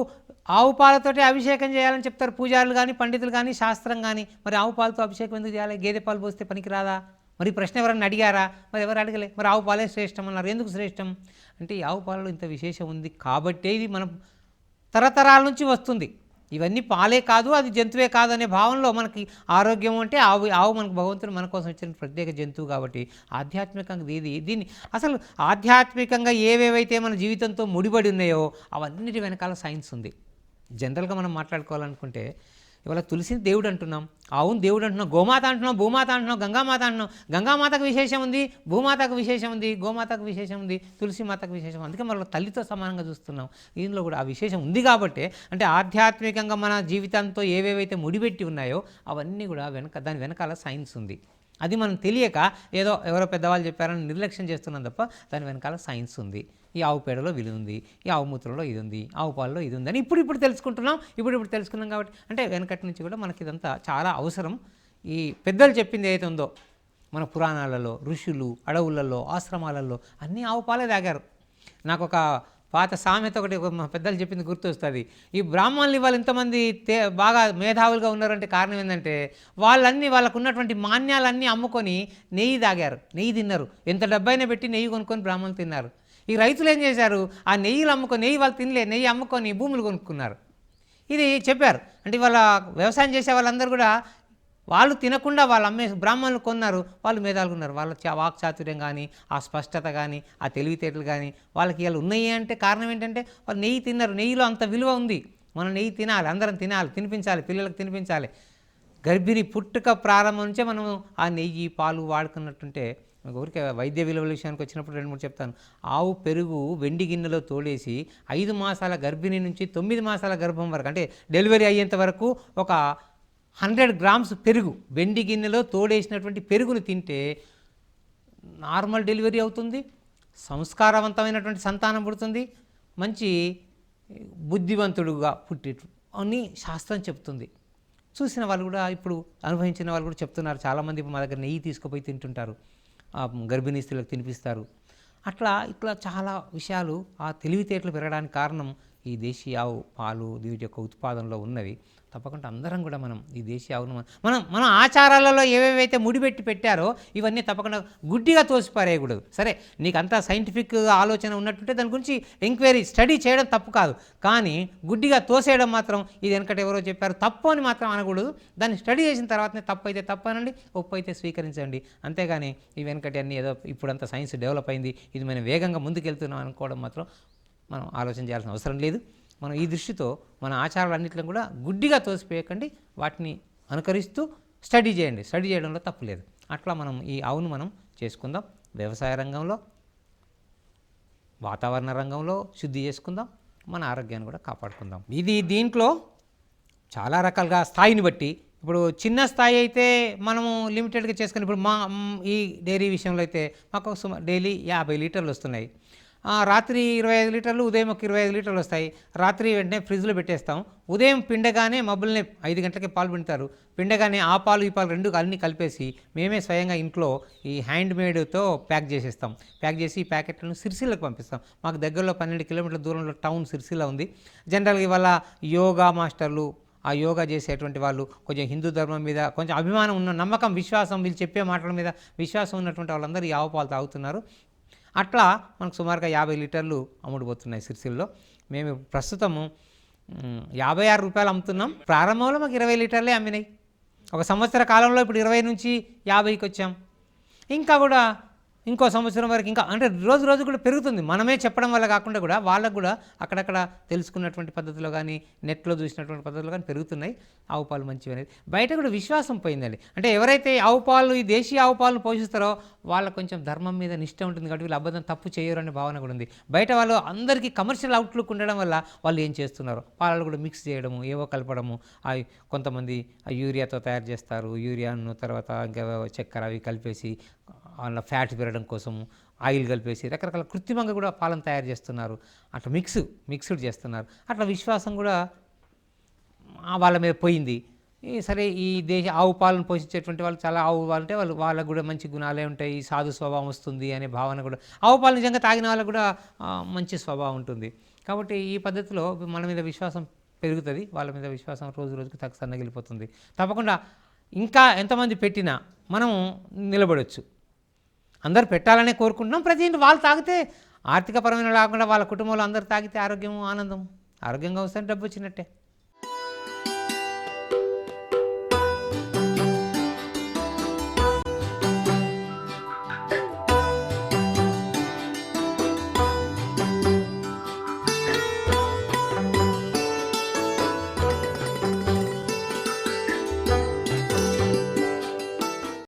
ఆవు పాలతోటి అభిషేకం చేయాలని చెప్తారు పూజారులు కానీ పండితులు కానీ శాస్త్రం కానీ. మరి ఆవు పాలతో అభిషేకం ఎందుకు చేయాలి? గేదె పాలు పోస్తే పనికి రాదా? మరి ప్రశ్న ఎవరన్నా అడిగారా? మరి ఎవరు అడగలే. మరి ఆవు పాలే శ్రేష్టం అన్నారు. ఎందుకు శ్రేష్టం అంటే ఈ ఆవు పాలలో ఇంత విశేషం ఉంది కాబట్టే ఇది మనం తరతరాల నుంచి వస్తుంది. ఇవన్నీ పాలే కాదు, అది జంతువే కాదు అనే భావనలో మనకి ఆరోగ్యం అంటే ఆవు మనకు భగవంతుడు మన కోసం ఇచ్చిన ప్రత్యేక జంతువు కాబట్టి ఆధ్యాత్మికంగా దీన్ని అసలు ఆధ్యాత్మికంగా ఏవేవైతే మన జీవితంతో ముడిపడి ఉన్నాయో అవన్నిటి వెనకాల సైన్స్ ఉంది. జనరల్గా మనం మాట్లాడుకోవాలనుకుంటే ఇవాళ తులసిని దేవుడు అంటున్నాం, ఆవును దేవుడు అంటున్నాం, గోమాత అంటున్నాం, భూమాత అంటున్నాం, గంగామాత అంటున్నాం. గంగామాతకు విశేషం ఉంది, భూమాతకు విశేషం ఉంది, గోమాతకు విశేషం ఉంది, తులసి మాతకు విశేషం. అందుకే మనం తల్లితో సమానంగా చూస్తున్నాం. దీనిలో కూడా ఆ విశేషం ఉంది కాబట్టి అంటే ఆధ్యాత్మికంగా మన జీవితంతో ఏవేవైతే ముడిపెట్టి ఉన్నాయో అవన్నీ కూడా దాని వెనకాల సైన్స్ ఉంది. అది మనం తెలియక ఏదో ఎవరో పెద్దవాళ్ళు చెప్పారని నిర్లక్ష్యం చేస్తున్నాం తప్ప దాని వెనకాల సైన్స్ ఉంది. ఈ ఆవు పేడలో విలువ ఉంది, ఈ ఆవు మూత్రంలో ఇది ఉంది, ఆవు పాలలో ఇది ఉందని ఇప్పుడు తెలుసుకుంటున్నాం. ఇప్పుడు తెలుసుకున్నాం కాబట్టి అంటే వెనకటి నుంచి కూడా మనకి ఇదంతా చాలా అవసరం. ఈ పెద్దలు చెప్పింది ఏదైతే ఉందో మన పురాణాలలో, ఋషులు అడవులలో, ఆశ్రమాలలో అన్నీ ఆవు పాలే తాగారు. నాకు ఒక పాత సామెత ఒకటి మా పెద్దలు చెప్పింది గుర్తొస్తుంది. ఈ బ్రాహ్మణులు ఇవాళ ఇంతమంది బాగా మేధావులుగా ఉన్నారంటే కారణం ఏంటంటే వాళ్ళకు ఉన్నటువంటి మాన్యాలన్నీ అమ్ముకొని నెయ్యి తాగారు, నెయ్యి తిన్నారు. ఎంత డబ్బైనా పెట్టి నెయ్యి కొనుక్కొని బ్రాహ్మణులు తిన్నారు. ఈ రైతులు ఏం చేశారు? ఆ నెయ్యిలు అమ్ముకొని, నెయ్యి వాళ్ళు తినలే, నెయ్యి అమ్ముకొని భూములు కొనుక్కున్నారు. ఇది చెప్పారు. అంటే వాళ్ళ వ్యవసాయం చేసే వాళ్ళందరూ కూడా వాళ్ళు తినకుండా వాళ్ళు బ్రాహ్మణులు కొన్నారు, వాళ్ళు మేధావులు ఉన్నారు. వాళ్ళ వాక్చాతుర్యం కానీ, ఆ స్పష్టత కానీ, ఆ తెలివితేటలు కానీ వాళ్ళకి ఇలా ఉన్నాయి అంటే కారణం ఏంటంటే వాళ్ళు నెయ్యి తిన్నారు. నెయ్యిలో అంత విలువ ఉంది. మనం నెయ్యి తినాలి, అందరం తినాలి, తినిపించాలి, పిల్లలకు తినిపించాలి. గర్భిణి పుట్టుక ప్రారంభం నుంచే మనం ఆ నెయ్యి పాలు వాడుకున్నట్టుంటే ఊరికే వైద్య విలువల విషయానికి వచ్చినప్పుడు 2-3 చెప్తాను. ఆవు పెరుగు వెండి గిన్నెలో తోడేసి 5 మాసాల గర్భిణి నుంచి 9 మాసాల గర్భం వరకు అంటే డెలివరీ అయ్యేంత వరకు ఒక 100 గ్రామ్స్ పెరుగు వెండి గిన్నెలో తోడేసినటువంటి పెరుగును తింటే నార్మల్ డెలివరీ అవుతుంది, సంస్కారవంతమైనటువంటి సంతానం పుడుతుంది, మంచి బుద్ధివంతుడుగా పుట్టేటు అని శాస్త్రం చెప్తుంది. చూసిన వాళ్ళు కూడా ఇప్పుడు అనుభవించిన వాళ్ళు కూడా చెప్తున్నారు. చాలామంది మా దగ్గర నెయ్యి తీసుకుపోయి తింటుంటారు, గర్భిణీ స్త్రీలకు తినిపిస్తారు. ఇట్లా చాలా విషయాలు ఆ తెలివితేటలు పెరగడానికి కారణం ఈ దేశీయ ఆవు పాలు వీటి యొక్క ఉత్పాదనలో ఉన్నవి. తప్పకుండా అందరం కూడా మనం ఈ దేశీయ ఆవును మన ఆచారాలలో ఏవేవైతే ముడిపెట్టి పెట్టారో ఇవన్నీ తప్పకుండా గుడ్డిగా తోసిపారేయకూడదు. సరే, నీకు అంతా సైంటిఫిక్ ఆలోచన ఉన్నట్టుంటే దాని గురించి ఎంక్వైరీ స్టడీ చేయడం తప్పు కాదు. కానీ గుడ్డిగా తోసేయడం మాత్రం ఇది వెనకటి ఎవరో చెప్పారు తప్పు అని మాత్రం అనకూడదు. దాన్ని స్టడీ చేసిన తర్వాతనే తప్పు అయితే తప్పు అనండి, ఒప్పు అయితే స్వీకరించండి. అంతేగాని ఈ వెనకటి అన్నీ ఏదో ఇప్పుడంతా సైన్స్ డెవలప్ అయింది, ఇది మనం వేగంగా ముందుకెళ్తున్నాం అనుకోవడం మాత్రం మనం ఆలోచన చేయాల్సిన అవసరం లేదు. మనం ఈ దృష్టితో మన ఆచారాలన్నింటిని కూడా గుడ్డిగా తోసిపోయకండి, వాటిని అనుకరిస్తూ స్టడీ చేయండి. స్టడీ చేయడంలో తప్పు లేదు. అట్లా మనం ఈ ఆవును మనం చేసుకుందాం. వ్యవసాయ రంగంలో, వాతావరణ రంగంలో శుద్ధి చేసుకుందాం, మన ఆరోగ్యాన్ని కూడా కాపాడుకుందాం. దీంట్లో చాలా రకాలుగా స్థాయిని బట్టి ఇప్పుడు చిన్న స్థాయి అయితే మనము లిమిటెడ్గా చేసుకుని ఇప్పుడు ఈ డైరీ విషయంలో అయితే మాకు డైలీ 50 లీటర్లు వస్తున్నాయి. రాత్రి 25 లీటర్లు, ఉదయం ఒక 25 లీటర్లు వస్తాయి. రాత్రి వెంటనే ఫ్రిడ్జ్లో పెట్టేస్తాం. ఉదయం పిండగానే మబ్బుల్ని 5 గంటలకి పాలు పిండుతారు. పిండగానే ఆ పాలు ఈ పాలు రెండు అన్నీ కలిపేసి మేమే స్వయంగా ఇంట్లో ఈ హ్యాండ్ మేడ్తో ప్యాక్ చేసేస్తాం. ప్యాక్ చేసి ఈ ప్యాకెట్లను సిరిసిల్లకు పంపిస్తాం. మాకు దగ్గరలో 12 కిలోమీటర్ల దూరంలో టౌన్ సిరిసిల్ల ఉంది. జనరల్గా ఇవాళ యోగా మాస్టర్లు, ఆ యోగా చేసేటువంటి వాళ్ళు, కొంచెం హిందూ ధర్మం మీద కొంచెం అభిమానం ఉన్న, నమ్మకం, విశ్వాసం, వీళ్ళు చెప్పే మాటల మీద విశ్వాసం ఉన్నటువంటి వాళ్ళందరూ ఈ ఆవు పాలు తాగుతున్నారు. అట్లా మనకు సుమారుగా 50 లీటర్లు అమ్ముడుపోతున్నాయి సిరిసిల్లో. మేము ప్రస్తుతము 56 రూపాయలు అమ్ముతున్నాం. ప్రారంభంలో మాకు 20 లీటర్లే అమ్మినాయి. ఒక సంవత్సర కాలంలో ఇప్పుడు 20 నుంచి 50కి వచ్చాం. ఇంకా కూడా ఇంకో సంవత్సరం వరకు ఇంకా అంటే రోజు రోజు కూడా పెరుగుతుంది. మనమే చెప్పడం వల్ల కాకుండా కూడా వాళ్ళకు కూడా అక్కడక్కడ తెలుసుకున్నటువంటి పద్ధతిలో కానీ నెట్లో చూసినటువంటి పద్ధతిలో కానీ పెరుగుతున్నాయి. ఆవు పాలు మంచివి అనేది బయట కూడా విశ్వాసం పోయిందండి. అంటే ఎవరైతే ఆవు పాలు, ఈ దేశీయ ఆవు పాలను పోషిస్తారో వాళ్ళకు కొంచెం ధర్మం మీద నిష్ట ఉంటుంది కాబట్టి వీళ్ళు అబద్ధం తప్పు చేయరు అనే భావన కూడా ఉంది. బయట వాళ్ళు అందరికీ కమర్షియల్ అవుట్లుక్ ఉండడం వల్ల వాళ్ళు ఏం చేస్తున్నారు, పాలు కూడా మిక్స్ చేయడము, ఏవో కలపడము, అవి కొంతమంది యూరియాతో తయారు చేస్తారు. యూరియాను తర్వాత ఇంకా చక్కెర అవి కలిపేసి అందులో ఫ్యాట్ పెరగడం కోసము ఆయిల్ కలిపేసి రకరకాల కృత్రిమంగా కూడా పాలను తయారు చేస్తున్నారు. అట్లా మిక్స్డ్ చేస్తున్నారు. అట్లా విశ్వాసం కూడా వాళ్ళ మీద పోయింది. సరే, ఈ ఆవు పాలను పోషించేటువంటి వాళ్ళు చాలా ఆవు అంటే వాళ్ళకు కూడా మంచి గుణాలే ఉంటాయి, సాధు స్వభావం వస్తుంది అనే భావన కూడా, ఆవు పాలు నిజంగా తాగిన వాళ్ళకు కూడా మంచి స్వభావం ఉంటుంది. కాబట్టి ఈ పద్ధతిలో మన మీద విశ్వాసం పెరుగుతుంది, వాళ్ళ మీద విశ్వాసం రోజు రోజుకు సన్నగిలిపోతుంది. తప్పకుండా ఇంకా ఎంతమంది పెట్టినా మనం నిలబడవచ్చు. అందరు పెట్టాలనే కోరుకుంటున్నాం. ప్రతి ఇంటి వాళ్ళు తాగితే ఆర్థికపరమైన కాకుండా వాళ్ళ కుటుంబంలో అందరు తాగితే ఆరోగ్యం ఆనందం, ఆరోగ్యంగా వస్తే డబ్బు వచ్చినట్టే.